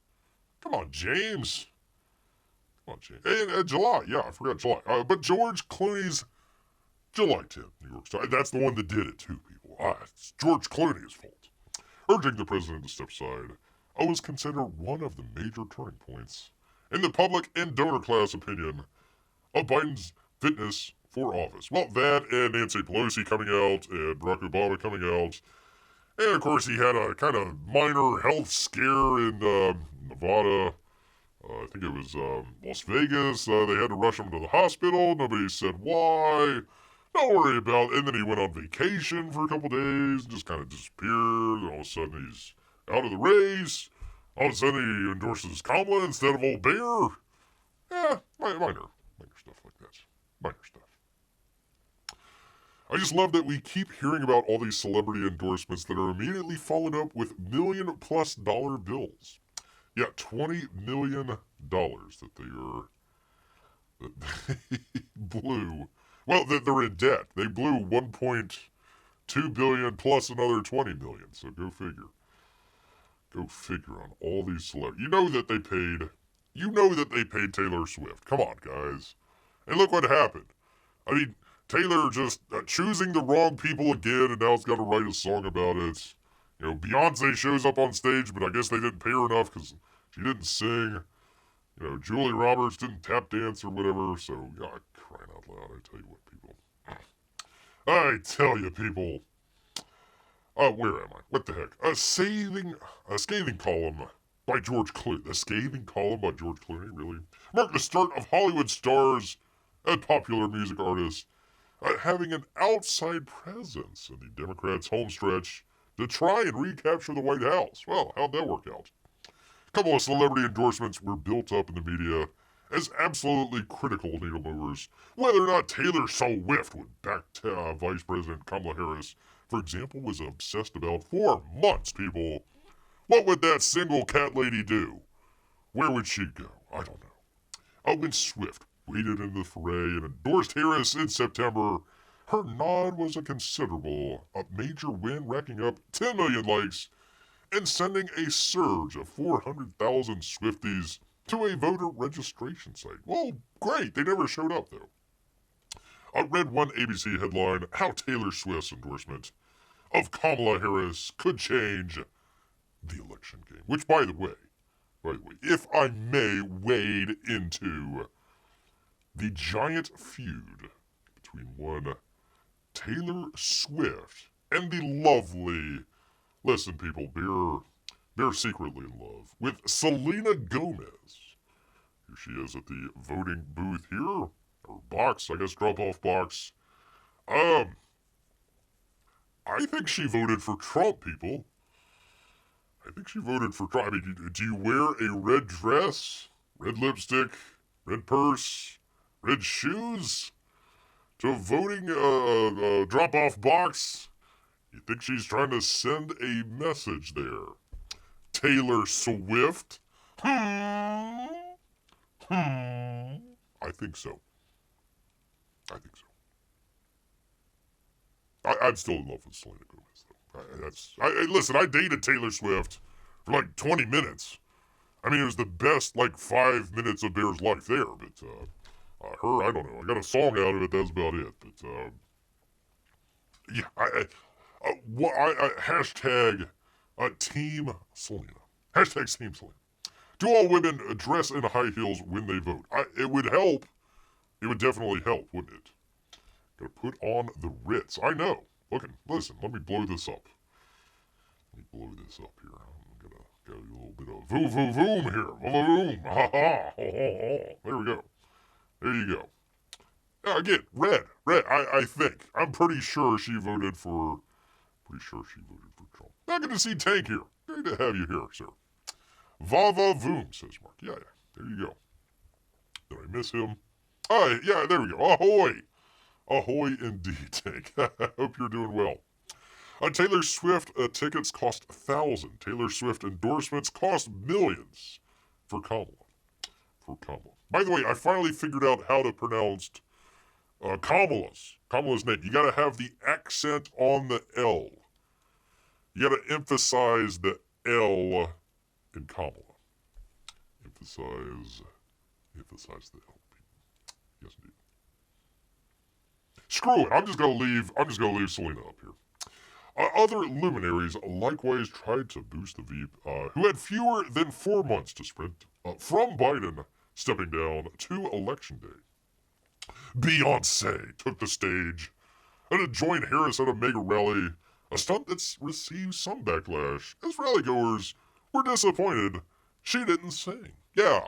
Come on, James. And July, yeah, I forgot July. But George Clooney's July 10th, New York Times. That's the one that did it, too, people. It's George Clooney's fault. Urging the president to step aside was considered one of the major turning points in the public and donor class opinion of Biden's fitness for office. Well, that and Nancy Pelosi coming out and Barack Obama coming out. And, of course, he had a kind of minor health scare in Nevada. I think it was Las Vegas. They had to rush him to the hospital. Nobody said why. Don't worry about it. And then he went on vacation for a couple days, just kind of disappeared. And all of a sudden he's out of the race. All of a sudden he endorses Kamala instead of old Bear. Yeah, minor stuff like that. Minor stuff. I just love that we keep hearing about all these celebrity endorsements that are immediately followed up with $1 million+ bills. Yeah, $20 million that they blew. Well, they're in debt. They blew 1.2 billion plus another 20 million. So go figure. Go figure on all these celebrities. You know that they paid Taylor Swift. Come on, guys. And look what happened. I mean, Taylor just choosing the wrong people again, and now it's got to write a song about it. You know, Beyonce shows up on stage, but I guess they didn't pay her enough because she didn't sing. You know, Julia Roberts didn't tap dance or whatever. So, yeah, crying out loud. I tell you what, people. I tell you, people. Where am I? What the heck? A scathing column by George Clooney. A scathing column by George Clooney, really? Marked the start of Hollywood stars and popular music artists having an outside presence in the Democrats' homestretch to try and recapture the White House. Well, how'd that work out? A couple of celebrity endorsements were built up in the media as absolutely critical needle movers. Whether or not Taylor Swift would back Vice President Kamala Harris, for example, was obsessed about for months, people. What would that single cat lady do? Where would she go? I don't know. When Swift waded into the fray and endorsed Harris in September, her nod was a considerable, major win, racking up 10 million likes and sending a surge of 400,000 Swifties to a voter registration site. Well, great. They never showed up, though. I read one ABC headline, How Taylor Swift's Endorsement of Kamala Harris Could Change the Election Game. Which, by the way, if I may wade into the giant feud between one Taylor Swift and the lovely, listen people, bear secretly in love with Selena Gomez. Here she is at the voting booth here, or box, I guess, drop-off box. I think she voted for Trump, people. I think she voted for Trump. I mean, do you wear a red dress, red lipstick, red purse, red shoes to a voting drop-off box? You think she's trying to send a message there? Taylor Swift? I think so. I'm still in love with Selena Gomez, though. Listen, I dated Taylor Swift for like 20 minutes. I mean, it was the best, 5 minutes of Bear's life there, but, her, I don't know. I got a song out of it, that's about it, but, yeah, hashtag, Team Selena. Hashtag Team Selena. Do all women dress in high heels when they vote? It would help. It would definitely help, wouldn't it? Gotta put on the Ritz. I know. Listen, let me blow this up. Here. I'm gonna get a little bit of voom here. Voom. Ha ha. There we go. There you go. Again, red. I think. I'm pretty sure she voted for Trump. Not gonna see Tank here. Great to have you here, sir. Vava voom, says Mark. Yeah. There you go. Did I miss him? Oh, yeah, there we go. Ahoy. Ahoy indeed, Tank. Hope you're doing well. Taylor Swift tickets cost $1,000. Taylor Swift endorsements cost millions for Kamala. By the way, I finally figured out how to pronounce Kamala's name. You gotta have the accent on the L. You gotta emphasize the L in Kamala. Emphasize the L. Yes, indeed. Screw it. I'm just gonna leave Selena up here. Other luminaries likewise tried to boost the Veep, who had fewer than 4 months to sprint from Biden stepping down to Election Day. Beyonce took the stage and joined Harris at a mega rally, a stunt that's received some backlash, as rallygoers were disappointed she didn't sing. Yeah,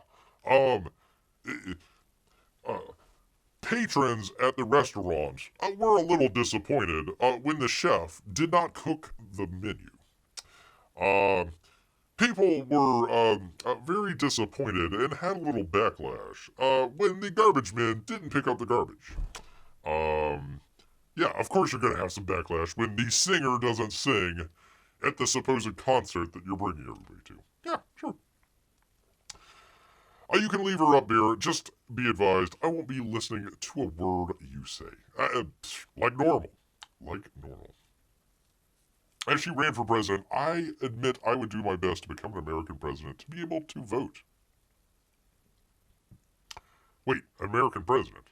Patrons at the restaurant were a little disappointed when the chef did not cook the menu. Uh, People were very disappointed and had a little backlash when the garbage men didn't pick up the garbage. Yeah, of course you're going to have some backlash when the singer doesn't sing at the supposed concert that you're bringing everybody to. Yeah, sure. You can leave her up there. Just be advised, I won't be listening to a word you say. Like normal. Like normal. As she ran for president, I admit I would do my best to become an American president to be able to vote. Wait, American president?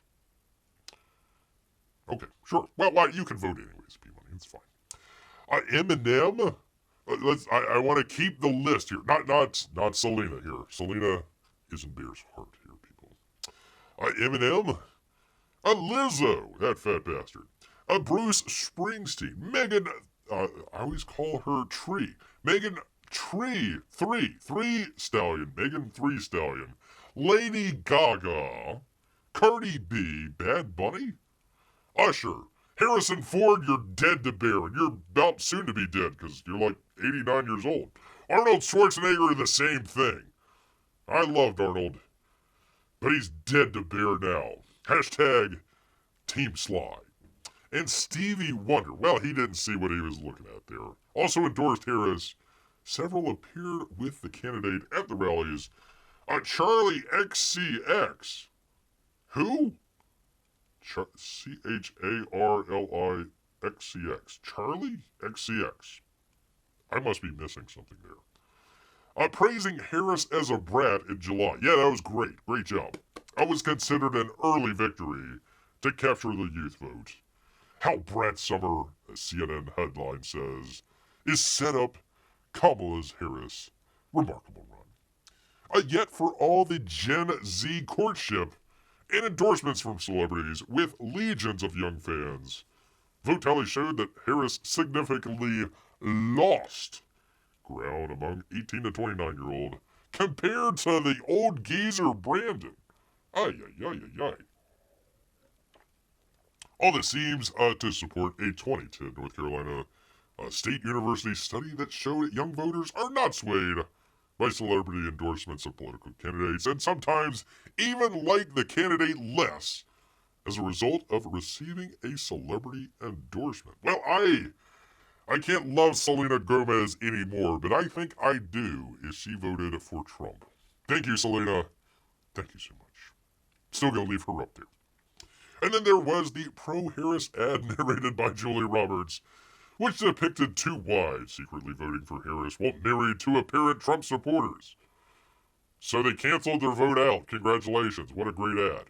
Okay, sure. Well, you can vote anyways, P-Money. It's fine. Eminem? I want to keep the list here. Not Selena here. Selena is in Bear's heart here, people. Eminem? Lizzo, that fat bastard. Bruce Springsteen. Megan, I always call her Tree. Megan Three Stallion. Megan Three Stallion. Lady Gaga. Cardi B. Bad Bunny. Usher. Harrison Ford, you're dead to bear, and you're about soon to be dead because you're like 89 years old. Arnold Schwarzenegger, the same thing. I loved Arnold, but he's dead to bear now. Hashtag Team Sly. And Stevie Wonder, well, he didn't see what he was looking at there. Also endorsed Harris. Several appeared with the candidate at the rallies. Charlie XCX. Who? CHARLIXCX. Charlie XCX. I must be missing something there. Praising Harris as a brat in July. Yeah, that was great. Great job. That was considered an early victory to capture the youth vote. How Brat Summer, a CNN headline says, is set up Kamala's Harris. Remarkable run. Yet for all the Gen Z courtship and endorsements from celebrities with legions of young fans, vote tally showed that Harris significantly lost ground among 18 to 29-year-old compared to the old geezer Brandon. Ay. All this seems to support a 2010 North Carolina State University study that showed young voters are not swayed by celebrity endorsements of political candidates, and sometimes even like the candidate less as a result of receiving a celebrity endorsement. Well, I can't love Selena Gomez anymore, but I think I do if she voted for Trump. Thank you, Selena. Thank you so much. Still gonna leave her up there. And then there was the pro-Harris ad narrated by Julie Roberts, which depicted two wives secretly voting for Harris while married to apparent Trump supporters. So they canceled their vote out. Congratulations. What a great ad.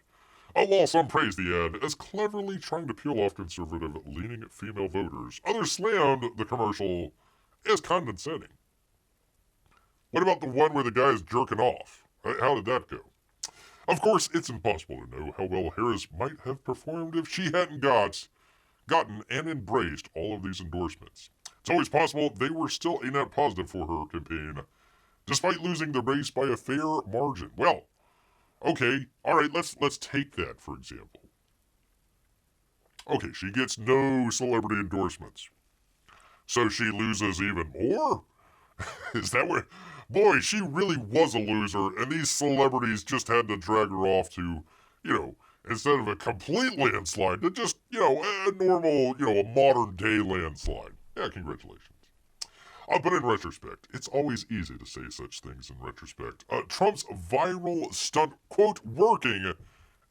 While some praised the ad as cleverly trying to peel off conservative-leaning female voters, others slammed the commercial as condescending. What about the one where the guy is jerking off? How did that go? Of course, it's impossible to know how well Harris might have performed if she hadn't gotten and embraced all of these endorsements. It's always possible they were still a net positive for her campaign, despite losing the race by a fair margin. Well, okay, alright, let's take that, for example. Okay, she gets no celebrity endorsements. So she loses even more? Is that where... Boy, she really was a loser, and these celebrities just had to drag her off to, instead of a complete landslide, to just, a normal, a modern-day landslide. Yeah, congratulations. But in retrospect, it's always easy to say such things in retrospect. Trump's viral stunt, quote, working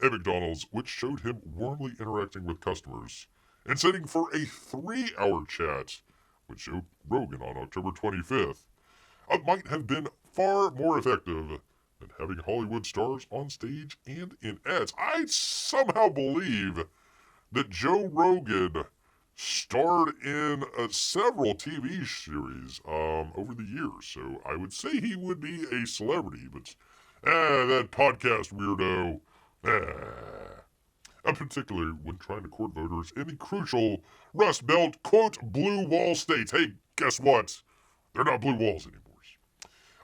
at McDonald's, which showed him warmly interacting with customers and sitting for a 3-hour chat, which showed Rogan on October 25th, might have been far more effective than having Hollywood stars on stage and in ads. I somehow believe that Joe Rogan starred in several TV series over the years, so I would say he would be a celebrity, but that podcast weirdo, particularly when trying to court voters in the crucial Rust Belt, quote, blue wall states. Hey, guess what? They're not blue walls anymore.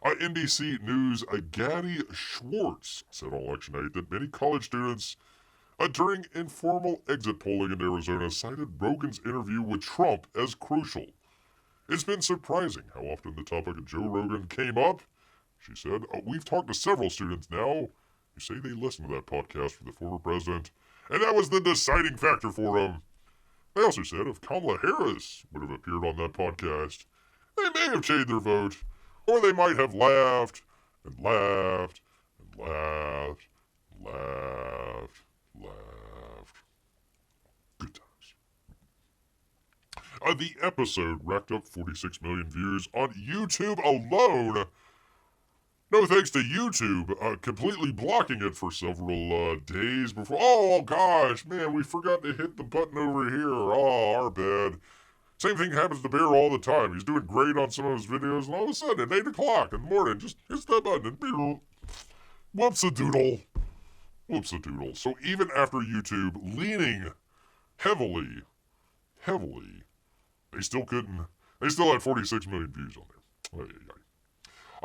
NBC News' Gadi Schwartz said on election night that many college students during informal exit polling in Arizona, cited Rogan's interview with Trump as crucial. It's been surprising how often the topic of Joe Rogan came up. She said, we've talked to several students now who say they listened to that podcast with the former president, and that was the deciding factor for them. They also said if Kamala Harris would have appeared on that podcast, they may have changed their vote, or they might have laughed and laughed and laughed and laughed and laughed. Good times. The episode racked up 46 million views on YouTube alone. No thanks to YouTube completely blocking it for several days before. Oh gosh, man, we forgot to hit the button over here. Oh, our bad. Same thing happens to Bear all the time. He's doing great on some of his videos, and all of a sudden at 8 o'clock in the morning, just hits that button and whoops-a-doodle. Whoops-a-doodle. So even after YouTube leaning heavily, they still had 46 million views on there.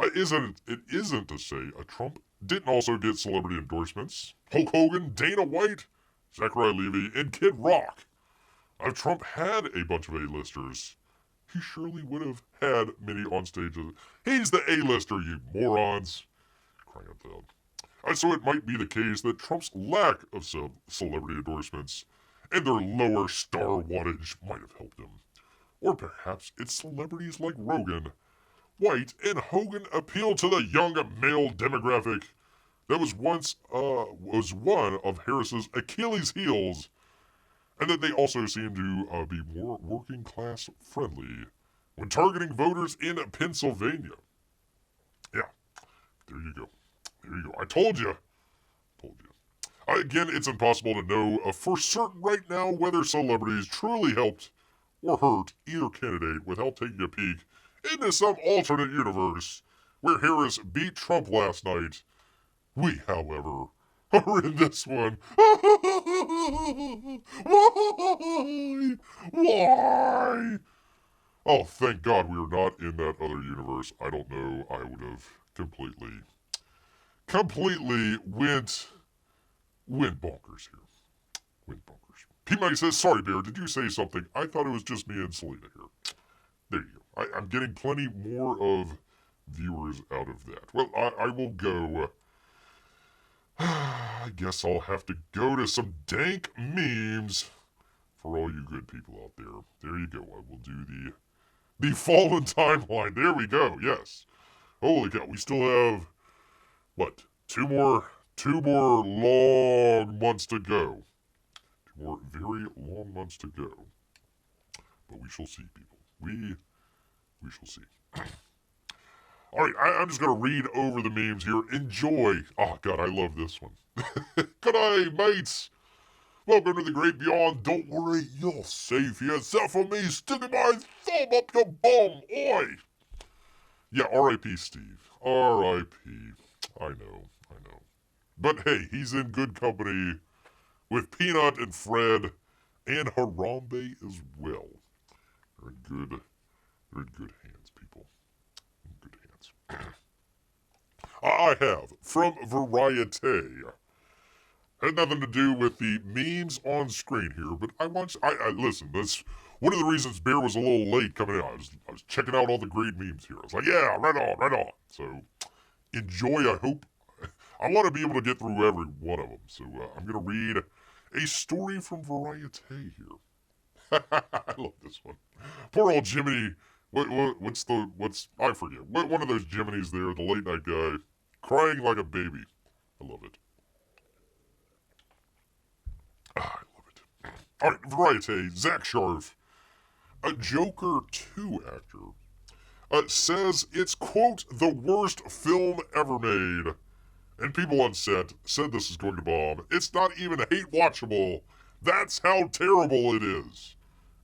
It isn't to say Trump didn't also get celebrity endorsements. Hulk Hogan, Dana White, Zachariah Levy, and Kid Rock. If Trump had a bunch of A-listers, he surely would have had many on stages. He's the A-lister, you morons. Crying out loud. So it might be the case that Trump's lack of celebrity endorsements and their lower star wattage might have helped him. Or perhaps it's celebrities like Rogan, White, and Hogan appeal to the young male demographic that was once one of Harris's Achilles heels, and that they also seem to be more working class friendly when targeting voters in Pennsylvania. Yeah, there you go. I told you. Again, it's impossible to know for certain right now whether celebrities truly helped or hurt either candidate without taking a peek into some alternate universe where Harris beat Trump last night. We, however, are in this one. Why? Oh, thank God we are not in that other universe. I don't know. I would have completely went bonkers here. P-Mike says, sorry, Bear, did you say something? I thought it was just me and Selena here. There you go. I'm getting plenty more of viewers out of that. Well, I will go. I guess I'll have to go to some dank memes for all you good people out there. There you go. I will do the fallen timeline. There we go. Yes. Holy cow. We still have, what, two more long months to go. 2 more very long months to go. But we shall see, people. We shall see. All right, I'm just going to read over the memes here. Enjoy. Oh, God, I love this one. Good day, mates. Welcome to the great beyond. Don't worry, you're safe here. Except for me sticking my thumb up your bum. Oi. Yeah, R.I.P. Steve. R.I.P. I know. But hey, he's in good company with Peanut and Fred and Harambe as well. They're in good hands, people. In good hands. I have, from Variety. Had nothing to do with the memes on screen here, but listen, that's one of the reasons Bear was a little late coming in. I was checking out all the great memes here. I was like, yeah, right on. So, enjoy, I want to be able to get through every one of them. So, I'm going to read a story from Variety here. I love this one. Poor old Jiminy. I forget. One of those Jiminy's there, the late night guy, crying like a baby. I love it. I love it. All right, Variety. Zach Sharf, a Joker 2 actor, says it's, quote, the worst film ever made. And people on set said this is going to bomb. It's not even hate watchable. That's how terrible it is.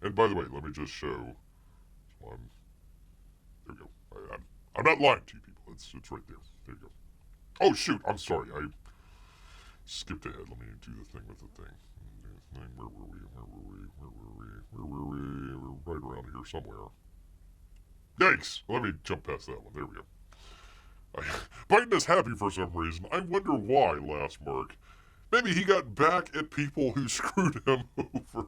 And by the way, let me just show. There we go. I'm not lying to you people. It's right there. There you go. Oh, shoot. I'm sorry. I skipped ahead. Let me do the thing with the thing. Where were we? We're right around here somewhere. Yikes. Let me jump past that one. There we go. Biden is happy for some reason. I wonder why, laughs Marc. Maybe he got back at people who screwed him over.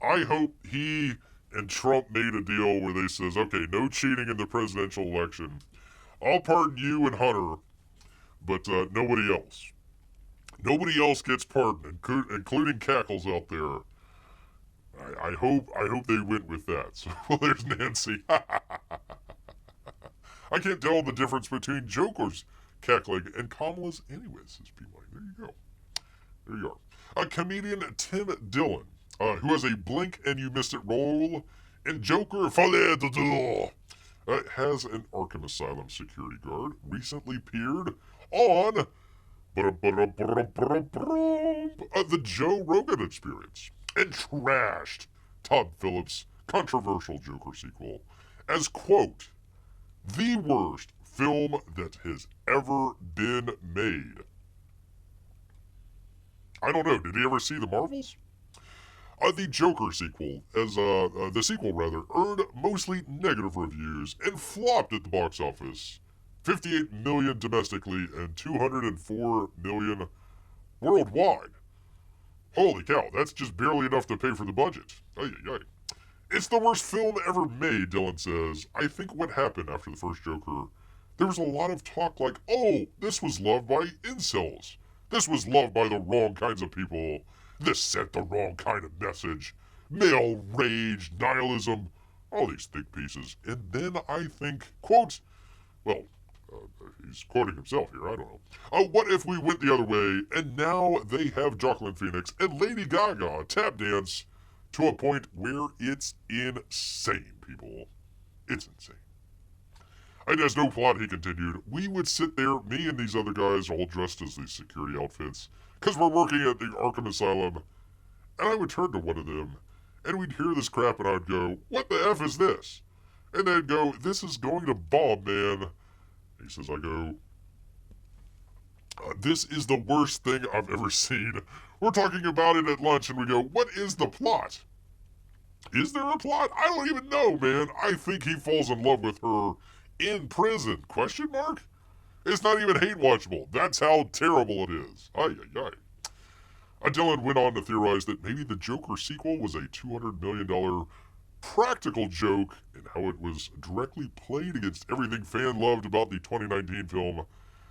I hope he and Trump made a deal where they says, okay, no cheating in the presidential election. I'll pardon you and Hunter, but nobody else. Nobody else gets pardoned, including Cackles out there. I hope they went with that. So, well, there's Nancy. I can't tell the difference between Joker's cackling and Kamala's anyways, says P-Money. There you go. There you are. Comedian Tim Dillon, who has a blink and you missed it role in Joker Fallait de Door, has an Arkham Asylum security guard recently appeared on the Joe Rogan Experience and trashed Todd Phillips' controversial Joker sequel as, quote, the worst film that has ever been made. I don't know, did he ever see the Marvels? The Joker sequel, the sequel earned mostly negative reviews and flopped at the box office. 58 million domestically and 204 million worldwide. Holy cow, that's just barely enough to pay for the budget. It's the worst film ever made, Dylan says. I think what happened after the first Joker, there was a lot of talk like, oh, this was loved by incels. This was loved by the wrong kinds of people. This sent the wrong kind of message. Male rage, nihilism, all these thick pieces. And then I think, quote, well, he's quoting himself here, I don't know. What if we went the other way, and now they have Joaquin Phoenix and Lady Gaga tap dance to a point where it's insane, people. It's insane. And as no plot, he continued, we would sit there, me and these other guys all dressed as these security outfits, because we're working at the Arkham Asylum, and I would turn to one of them, and we'd hear this crap, and I'd go, what the F is this? And they'd go, this is going to bomb, man. He says, I go, this is the worst thing I've ever seen. We're talking about it at lunch, and we go, what is the plot? Is there a plot? I don't even know, man. I think he falls in love with her in prison. Question mark? It's not even hate watchable. That's how terrible it is. Dylan went on to theorize that maybe the Joker sequel was a $200 million practical joke and how it was directly played against everything fan loved about the 2019 film.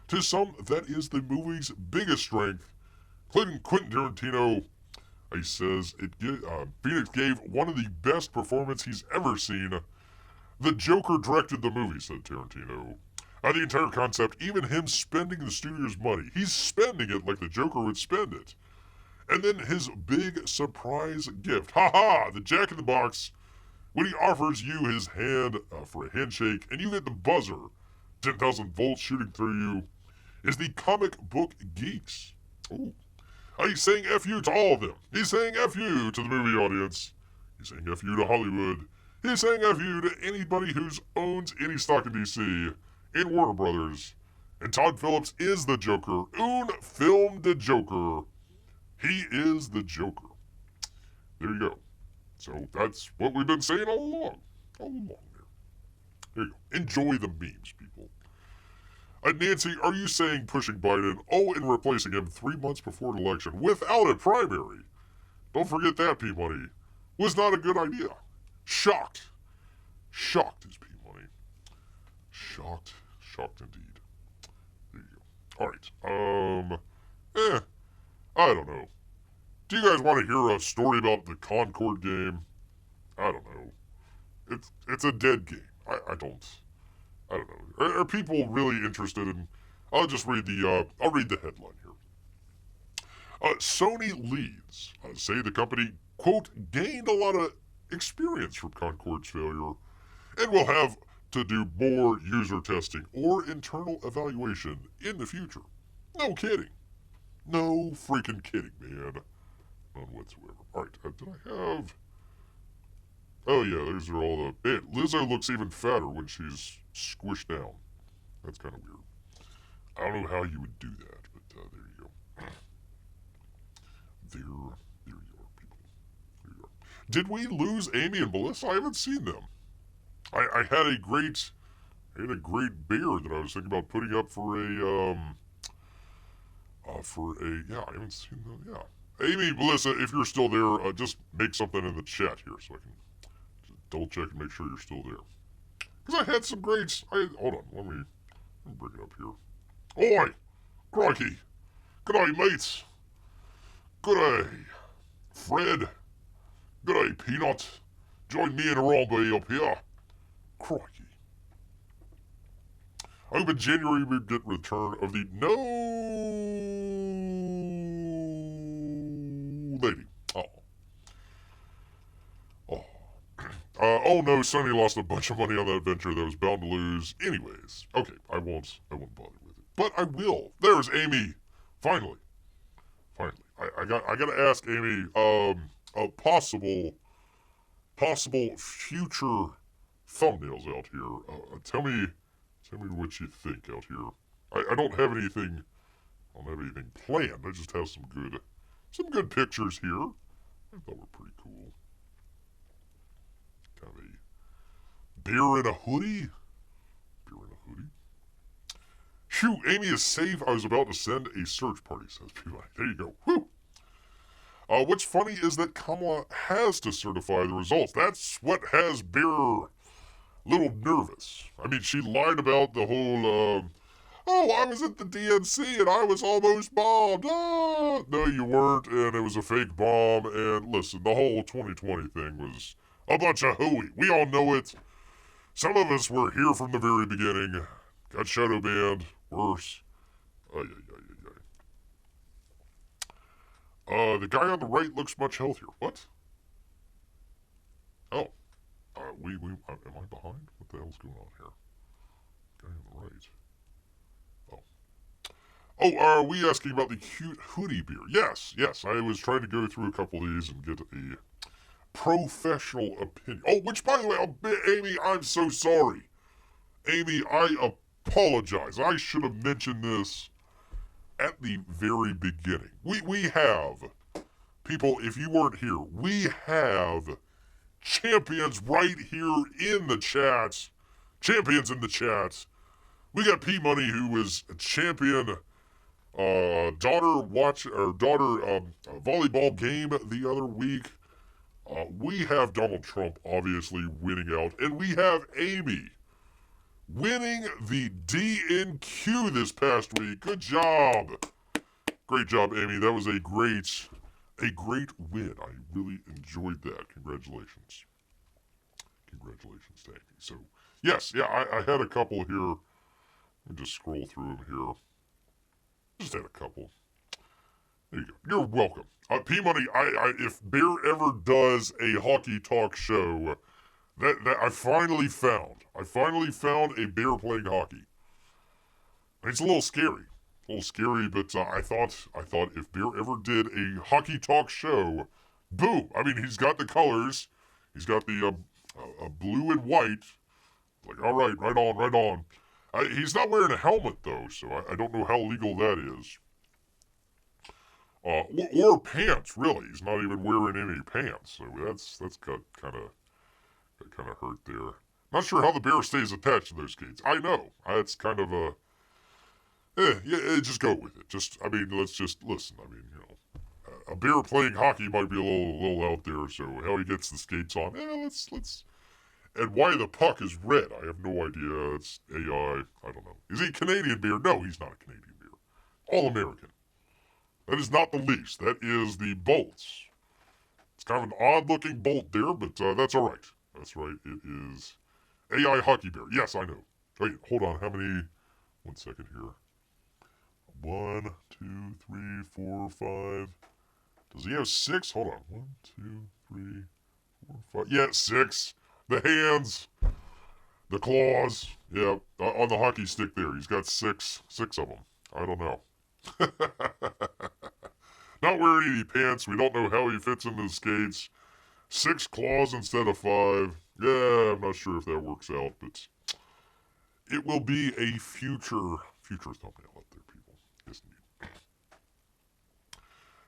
To some, that is the movie's biggest strength, including Quentin Tarantino. He says Phoenix gave one of the best performances he's ever seen. The Joker directed the movie, said Tarantino. The entire concept, even him spending the studio's money, he's spending it like the Joker would spend it. And then his big surprise gift, the Jack in the Box, when he offers you his hand for a handshake and you get the buzzer, 10,000 volts shooting through you, is the comic book geeks. Ooh. He's saying F you to all of them. He's saying F you to the movie audience. He's saying F you to Hollywood. He's saying F you to anybody who owns any stock in DC, in Warner Brothers. And Todd Phillips is the Joker. Un film de Joker. He is the Joker. There you go. So that's what we've been saying all along. All along there. There you go. Enjoy the memes, people. Nancy, are you saying pushing Biden, and replacing him 3 months before an election without a primary? Don't forget that, P-Money. Was not a good idea. Shocked. Shocked is P-Money. Shocked. Shocked indeed. There you go. Alright. I don't know. Do you guys want to hear a story about the Concord game? I don't know. It's a dead game. I don't know. Are people really interested in... I'll just read the headline here. Sony leads say the company, quote, gained a lot of experience from Concord's failure and will have to do more user testing or internal evaluation in the future. No kidding. No freaking kidding, man. None whatsoever. Alright, did I have... Oh yeah, those are all the... Man, Lizzo looks even fatter when she's squished down. That's kind of weird. I don't know how you would do that, but there you go. There you are, people. There you are. Did we lose Amy and Melissa? I haven't seen them. I had a great bear that I was thinking about putting up for a Yeah, I haven't seen that, yeah. Amy, Melissa, if you're still there, just make something in the chat here so I can just double check and make sure you're still there. Because I had some greats. Hold on, let me bring it up here. Oi! Crikey! G'day, mates! G'day, Fred! G'day, Peanut! Join me and Harambe up here. Crikey. I hope in January we get return of the no lady. Oh. Oh. Oh no, Sonny lost a bunch of money on that venture that was bound to lose. Anyways, okay, I won't bother with it. But I will. There's Amy. Finally. I gotta ask Amy, possible future thumbnails out here. Tell me what you think out here. I don't have anything planned. I just have some good pictures here. I thought were pretty cool. Kind of a bear in a hoodie. Phew, Amy is safe. I was about to send a search party, says P-Line. There you go. Whew. What's funny is that Kamala has to certify the results. That's what has Bear a little nervous. I mean, she lied about the whole, oh, I was at the DNC and I was almost bombed. Ah! No, you weren't, and it was a fake bomb. And listen, the whole 2020 thing was a bunch of hooey. We all know it. Some of us were here from the very beginning. Got shadow banned. Worse. The guy on the right looks much healthier. What? Oh. Am I behind? What the hell's going on here? Guy on the right. Oh. Oh, are we asking about the cute hoodie beer? Yes. I was trying to go through a couple of these and get a professional opinion. Oh, which, by the way, Amy, I'm so sorry. Amy, I apologize. I should have mentioned this at the very beginning. We have, people, if you weren't here, we have champions right here in the chats. Champions in the chats. We got P Money, who is a champion daughter volleyball game the other week. We have Donald Trump obviously winning out, and we have Amy winning the DNQ this past week. Good job. Great job, Amy. That was a great win. I really enjoyed that. Congratulations. Congratulations, thank you. So, yes, yeah, I had a couple here. Let me just scroll through them here. Just had a couple. There you go. You're welcome. P Money, if Bear ever does a hockey talk show, that I finally found a bear playing hockey. It's a little scary, but I thought if Bear ever did a hockey talk show, boom! I mean, he's got the colors, he's got the blue and white. Like, all right, right on. He's not wearing a helmet though, so I don't know how legal that is. Or pants, really. He's not even wearing any pants, so that's got kind of hurt there. Not sure how the bear stays attached to those skates. I know. It's kind of a... just go with it. Let's just listen. I mean, a bear playing hockey might be a little out there, so how he gets the skates on, let's... And why the puck is red, I have no idea. It's AI. I don't know. Is he a Canadian bear? No, he's not a Canadian bear. All American. That is not the least. That is the bolts. It's kind of an odd-looking bolt there, but that's all right. That's right. It is AI Hockey Bear. Yes, I know. Wait, hold on. How many? 1 second here. 1, 2, 3, 4, 5. Does he have 6? Hold on. 1, 2, 3, 4, 5. Yeah, 6. The hands. The claws. Yeah, on the hockey stick there. He's got 6 of them. I don't know. Not wearing any pants. We don't know how he fits into the skates. 6 claws instead of 5. Yeah, I'm not sure if that works out, but it will be a future thumbnail up there, people. Yes, indeed.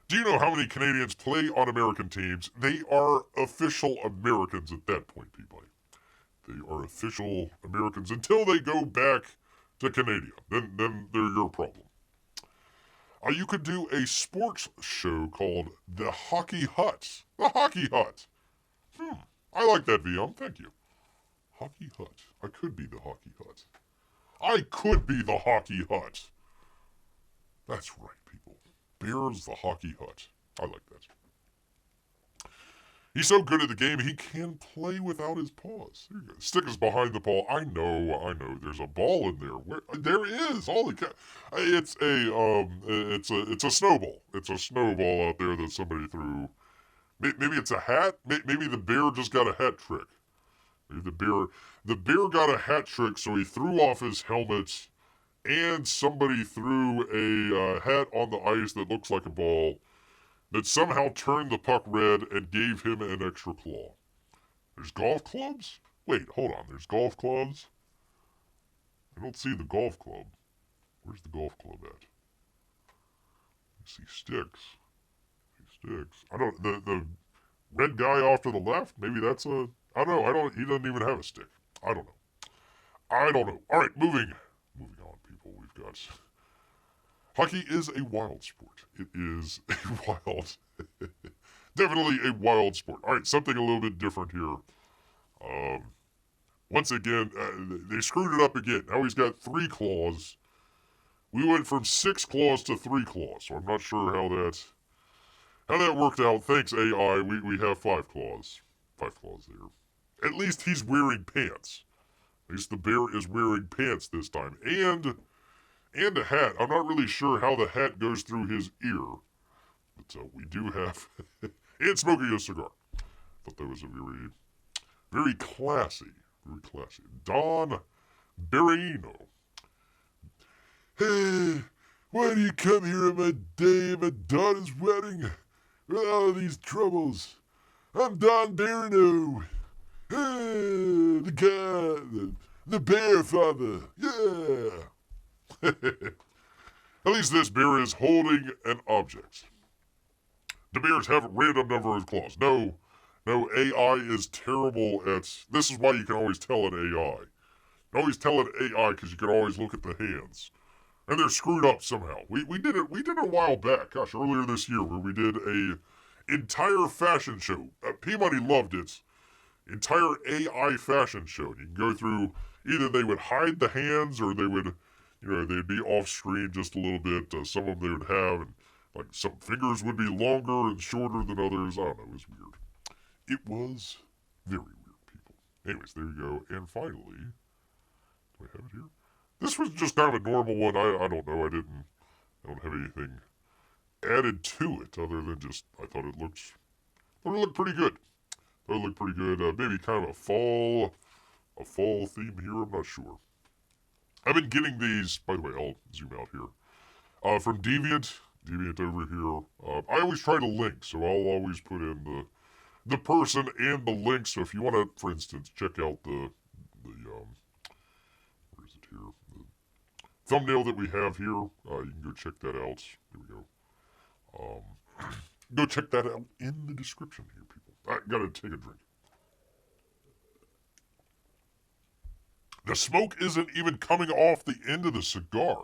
Do you know how many Canadians play on American teams? They are official Americans at that point, people. They are official Americans until they go back to Canada. Then they're your problem. You could do a sports show called The Hockey Hut. The Hockey Hut. I like that, VM. Thank you. Hockey Hut. I could be the Hockey Hut. I could be the Hockey Hut. That's right, people. Bear's the Hockey Hut. I like that. He's so good at the game, he can play without his paws. There you go. Stick is behind the ball. I know. There's a ball in there. There is. Holy cow! It's a snowball. It's a snowball out there that somebody threw. Maybe it's a hat. Maybe the bear just got a hat trick. Maybe the bear got a hat trick, so he threw off his helmet, and somebody threw a hat on the ice that looks like a ball, that somehow turned the puck red and gave him an extra claw. There's golf clubs? Wait, hold on. There's golf clubs? I don't see the golf club. Where's the golf club at? I see sticks. I don't... The red guy off to the left? Maybe that's a... I don't know. He doesn't even have a stick. I don't know. All right, moving on, people. We've got... Hockey is a wild sport. It is a wild, definitely a wild sport. All right, something a little bit different here. Once again, they screwed it up again. Now he's got 3 claws. We went from 6 claws to 3 claws, so I'm not sure how that worked out. Thanks, AI. We have 5 claws. 5 claws there. At least he's wearing pants. At least the bear is wearing pants this time. And a hat. I'm not really sure how the hat goes through his ear. But we do have... and smoking a cigar. Thought that was a very, very classy. Very classy. Don Berino. Hey, why do you come here on my day of my daughter's wedding? With all these troubles. I'm Don Berino. Hey, the guy, the bear father. Yeah. At least this bear is holding an object. The bears have a random number of claws. No, AI is terrible at... This is why you can always tell an AI. You can always tell an AI because you can always look at the hands. And they're screwed up somehow. We did it a while back, gosh, earlier this year, where we did a entire fashion show. P-Money loved it. Entire AI fashion show. You can go through... Either they would hide the hands or they would... they'd be off screen just a little bit. Some of them they would have, and like some fingers would be longer and shorter than others. I don't know, it was weird. It was very weird, people. Anyways, there you go. And finally, do I have it here? This was just kind of a normal one. I don't know. I don't have anything added to it other than just I thought it looked pretty good. Maybe kind of a fall theme here. I'm not sure. I've been getting these, by the way, I'll zoom out here, from Deviant over here. I always try to link, so I'll always put in the person and the link, so if you want to, for instance, check out the where is it here, the thumbnail that we have here, you can go check that out. Here we go. Go check that out in the description here, people. I gotta take a drink. The smoke isn't even coming off the end of the cigar.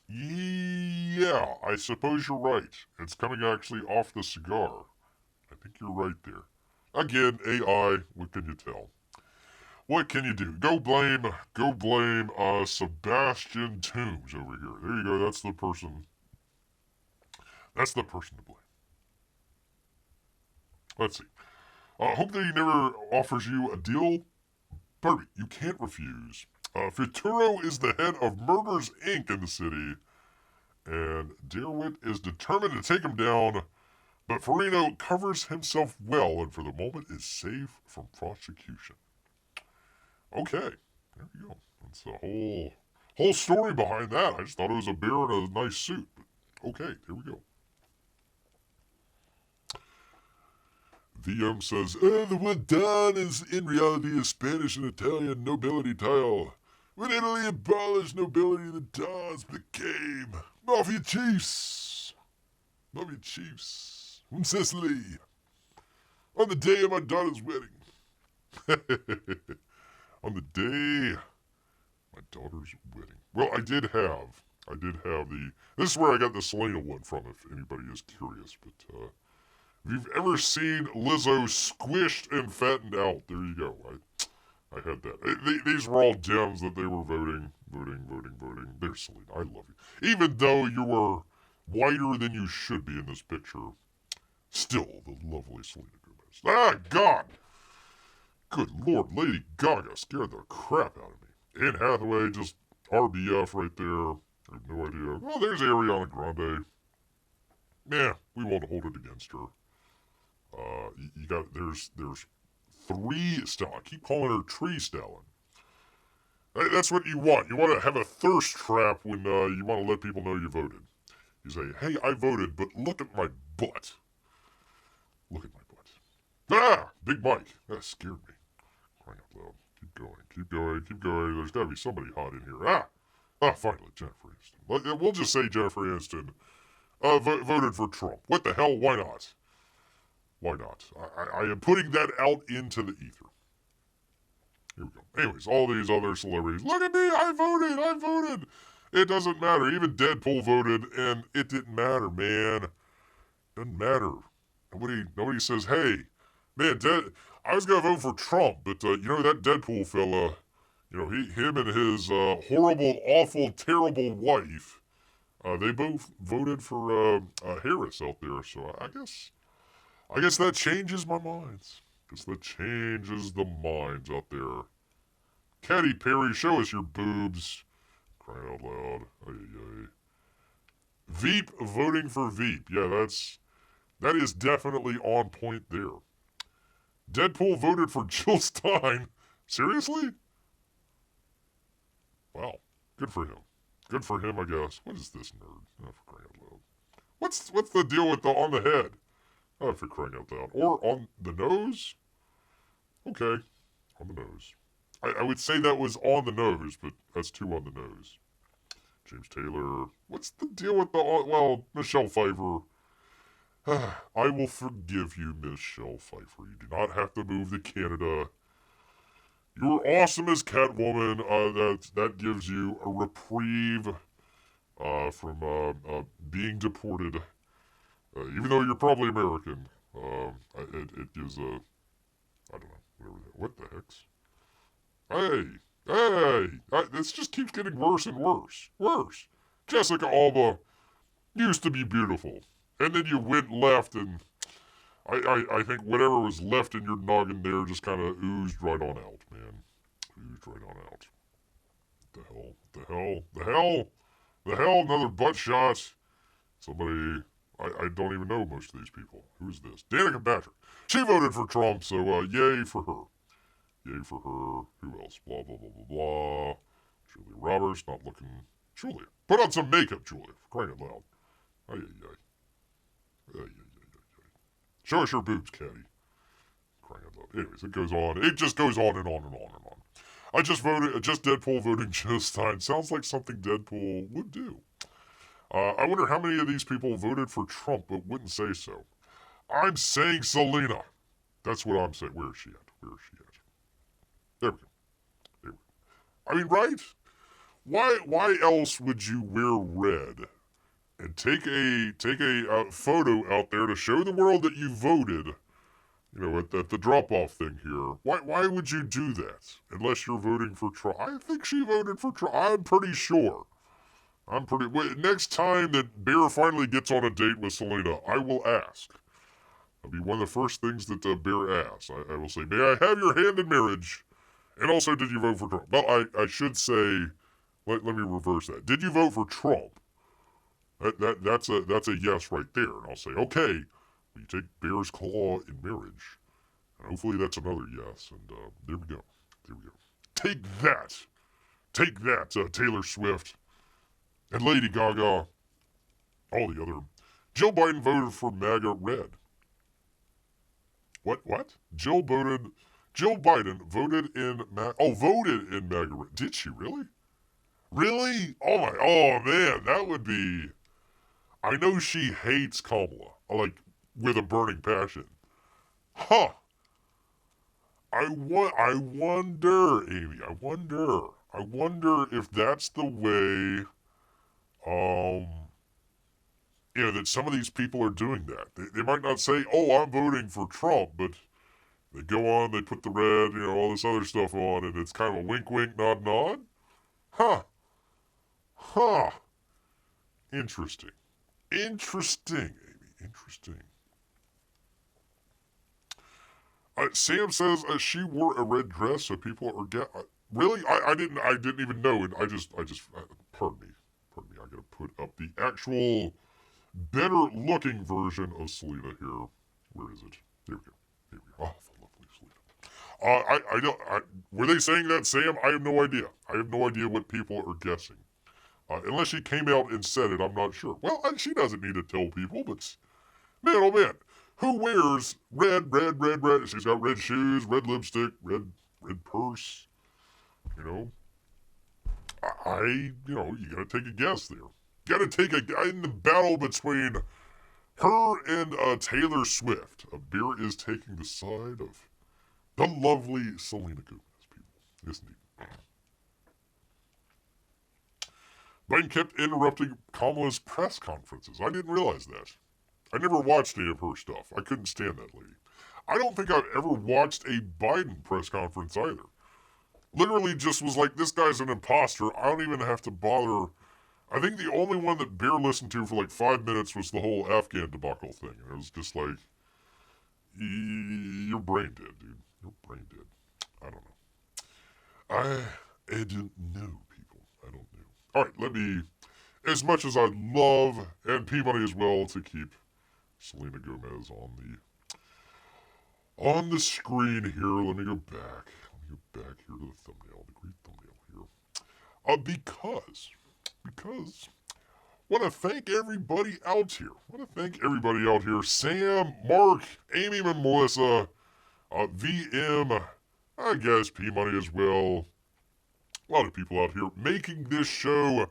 Yeah, I suppose you're right. It's coming actually off the cigar. I think you're right there. Again, AI, what can you tell? What can you do? Go blame Sebastian Toombs over here. There you go, that's the person. That's the person to blame. Let's see. Hope that he never offers you a deal. Barbie, you can't refuse. Futuro is the head of Murders, Inc. in the city, and Derwit is determined to take him down, but Farino covers himself well and for the moment is safe from prosecution. Okay, there you go. That's the whole story behind that. I just thought it was a bear in a nice suit. But okay, here we go. VM says, the word Don is in reality a Spanish and Italian nobility title. When Italy abolished nobility, the Dons became mafia chiefs. Mafia chiefs from Sicily. On the day of my daughter's wedding. On the day My daughter's wedding. Well, I did have the. This is where I got the Selena one from, if anybody is curious. But if you've ever seen Lizzo squished and fattened out, there you go. I had that. These were all gems that they were voting. There's Selena. I love you. Even though you were whiter than you should be in this picture, still the lovely Selena Gomez. Ah, God! Good Lord, Lady Gaga scared the crap out of me. Anne Hathaway, just RBF right there. I have no idea. Well, there's Ariana Grande. Yeah, we won't hold it against her. You got there's three style. I keep calling her Tree Stalin. That's what you want. You want to have a thirst trap when you want to let people know you voted. You say, "Hey, I voted, but look at my butt. Look at my butt." Ah, Big Mike. That scared me. Crying out loud. Keep going. There's got to be somebody hot in here. Finally, Jennifer Aniston. We'll just say Jennifer Aniston voted for Trump. What the hell? Why not? Why not? I am putting that out into the ether. Here we go. Anyways, all these other celebrities. Look at me. I voted. It doesn't matter. Even Deadpool voted, and it didn't matter, man. Doesn't matter. Nobody says, hey, man, I was going to vote for Trump, but, that Deadpool fella, him and his horrible, awful, terrible wife, they both voted for Harris out there, so I guess that changes my minds. That changes the minds out there. Katy Perry, show us your boobs. Crying out loud. Ay. Veep voting for Veep. Yeah, that is definitely on point there. Deadpool voted for Jill Stein. Seriously? Wow. Good for him. Good for him, I guess. What is this nerd? Oh, for crying out loud. What's the deal with the on the head? Oh, for crying out loud. Or on the nose? Okay. On the nose. I would say that was on the nose, but that's two on the nose. James Taylor. What's the deal with Michelle Pfeiffer? I will forgive you, Michelle Pfeiffer. You do not have to move to Canada. You're awesome as Catwoman. That gives you a reprieve from being deported. Even though you're probably American, it gives a... I don't know. Whatever that... What the heck's... Hey! This just keeps getting worse and worse. Worse. Jessica Alba used to be beautiful. And then you went left, and I think whatever was left in your noggin there just kind of oozed right on out, man. Oozed right on out. The hell? Another butt shot. Somebody... I don't even know most of these people. Who's this? Danica Patrick. She voted for Trump, so yay for her. Yay for her. Who else? Blah, blah, blah, blah, blah. Julia Roberts, not looking... Julia. Put on some makeup, Julia. For crying out loud. Ay. Show us your boobs, Caddy. Crying out loud. Anyways, it goes on. It just goes on and on and on and on. I just Deadpool voting Jill Stein. Sounds like something Deadpool would do. I wonder how many of these people voted for Trump but wouldn't say so. I'm saying Selena. That's what I'm saying. Where is she at? There we go. I mean, right? Why else would you wear red and take a photo out there to show the world that you voted? At the drop-off thing here. Why would you do that unless you're voting for Trump? I think she voted for Trump. I'm pretty sure. Next time that Bear finally gets on a date with Selena, I will ask. That'll be one of the first things that Bear asks. I will say, may I have your hand in marriage? And also, did you vote for Trump? Well, I should say, let me reverse that. Did you vote for Trump? That's a yes right there. And I'll say, okay, will you take Bear's claw in marriage? And hopefully that's another yes. And there we go. Take that, Taylor Swift. And Lady Gaga, all the other. Joe Biden voted for MAGA red. What? Joe Biden voted in MAGA red. Did she really? Really? Oh man, that would be... I know she hates Kamala, with a burning passion. Huh. I wonder, Amy, I wonder if that's the way, that some of these people are doing that. They might not say, oh, I'm voting for Trump, but they go on, they put the red, all this other stuff on, and it's kind of a wink, wink, nod, nod. Huh. Huh. Interesting. Interesting, Amy. Interesting. Sam says she wore a red dress, so people are really? I didn't even know, and I just pardon me, I gotta put up the actual better looking version of Selena here. Where is it? Here we go. Here we go. Oh, the lovely Selena. I don't. Were they saying that, Sam? I have no idea. I have no idea what people are guessing. Unless she came out and said it, I'm not sure. Well, she doesn't need to tell people, but man, oh man, who wears red, red, red, red? She's got red shoes, red lipstick, red purse. You know, you gotta take a guess there. Gotta take in the battle between her and Taylor Swift. A beer is taking the side of the lovely Selena Gomez, people. Isn't he? Biden kept interrupting Kamala's press conferences. I didn't realize that. I never watched any of her stuff. I couldn't stand that lady. I don't think I've ever watched a Biden press conference either. Literally just was like, this guy's an imposter. I don't even have to bother. I think the only one that Bear listened to for like 5 minutes was the whole Afghan debacle thing. And it was just like, you're brain dead, dude. You're brain dead. I don't know. I don't know, people. I don't know. All right, let me, as much as I'd love, and P-Money as well, to keep Selena Gomez on the screen here. Let me go back. Let me go back here to the thumbnail, the great thumbnail here. Because want to thank everybody out here. Sam, Marc, Amy, and Melissa, VM, I guess P-Money as well. A lot of people out here making this show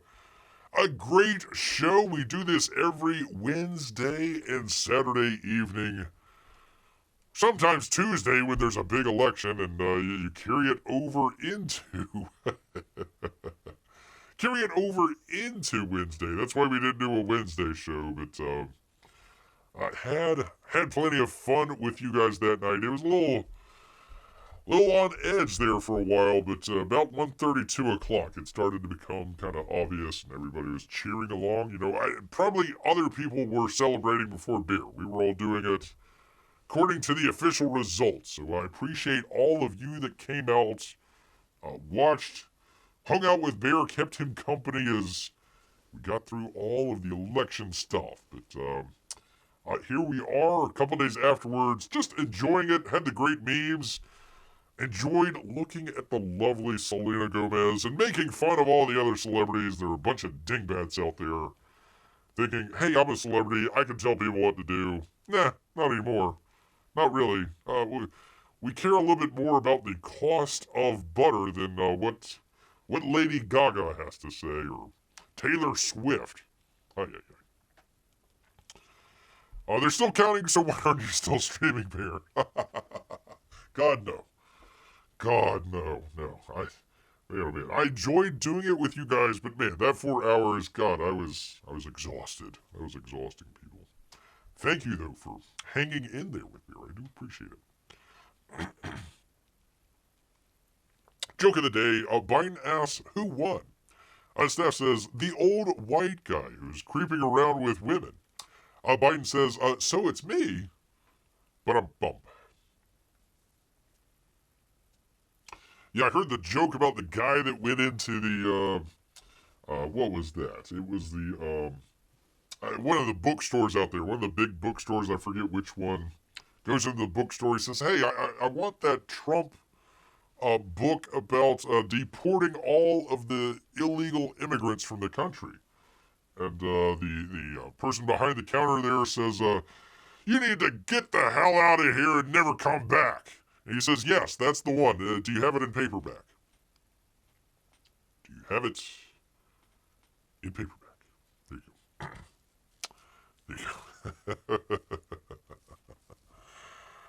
a great show. We do this every Wednesday and Saturday evening. Sometimes Tuesday when there's a big election, and you carry it over into Wednesday. That's why we didn't do a Wednesday show, but I had plenty of fun with you guys that night. It was a little on edge there for a while, but about 1:30, 2 o'clock, it started to become kind of obvious, and everybody was cheering along. Probably other people were celebrating before Bear. We were all doing it according to the official results. So I appreciate all of you that came out, watched, hung out with Bear, kept him company as we got through all of the election stuff. But here we are, a couple days afterwards, just enjoying it, had the great memes, enjoyed looking at the lovely Selena Gomez and making fun of all the other celebrities. There were a bunch of dingbats out there thinking, hey, I'm a celebrity, I can tell people what to do. Nah, not anymore. Not really. We care a little bit more about the cost of butter than what Lady Gaga has to say, or Taylor Swift. They're still counting, so why aren't you still streaming, Bear? God, no. God, no. I enjoyed doing it with you guys, but man, that 4 hours, God, I was exhausted. That was exhausting, people. Thank you, though, for hanging in there with me. I do appreciate it. Joke of the day, Biden asks who won. Steph says, the old white guy who's creeping around with women. Biden says, so it's me, but I'm bummed. Yeah, I heard the joke about the guy that went into the, what was that? It was the, one of the bookstores out there, one of the big bookstores, I forget which one, goes into the bookstore, he says, hey, I want that Trump book about deporting all of the illegal immigrants from the country. And the person behind the counter there says, you need to get the hell out of here and never come back. And he says, yes, that's the one. Do you have it in paperback? Do you have it in paperback? There you go. There you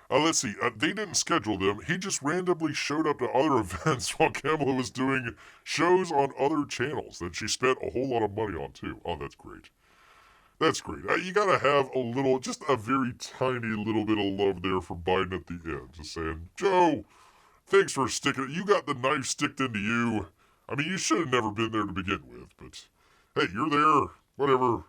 go. Let's see. They didn't schedule them. He just randomly showed up to other events while Kamala was doing shows on other channels that she spent a whole lot of money on, too. Oh, that's great. That's great. You gotta have a little, just a very tiny little bit of love there for Biden at the end. Just saying, Joe, thanks for sticking it. You got the knife sticked into you. I mean, you should have never been there to begin with, but hey, you're there. Whatever.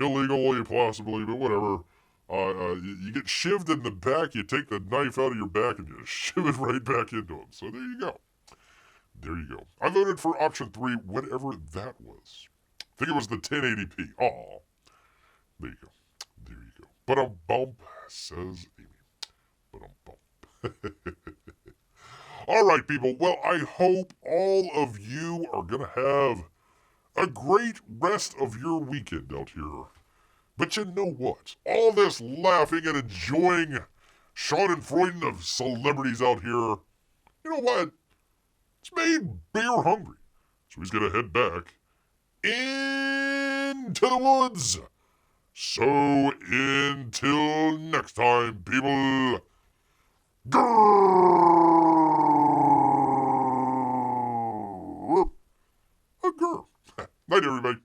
Illegally, possibly, but whatever. You get shivved in the back, you take the knife out of your back and you shiv it right back into him. So there you go. There you go. I voted for option 3, whatever that was. I think it was the 1080p. Aw. There you go. There you go. Ba-dum-bump, says Amy. Ba-dum-bump. All right, people. Well, I hope all of you are going to have a great rest of your weekend out here. But you know what? All this laughing and enjoying schadenfreude of celebrities out here, you know what? It's made Bear hungry. So he's going to head back into the woods. So until next time, people, grrr, a grrr. Night, everybody.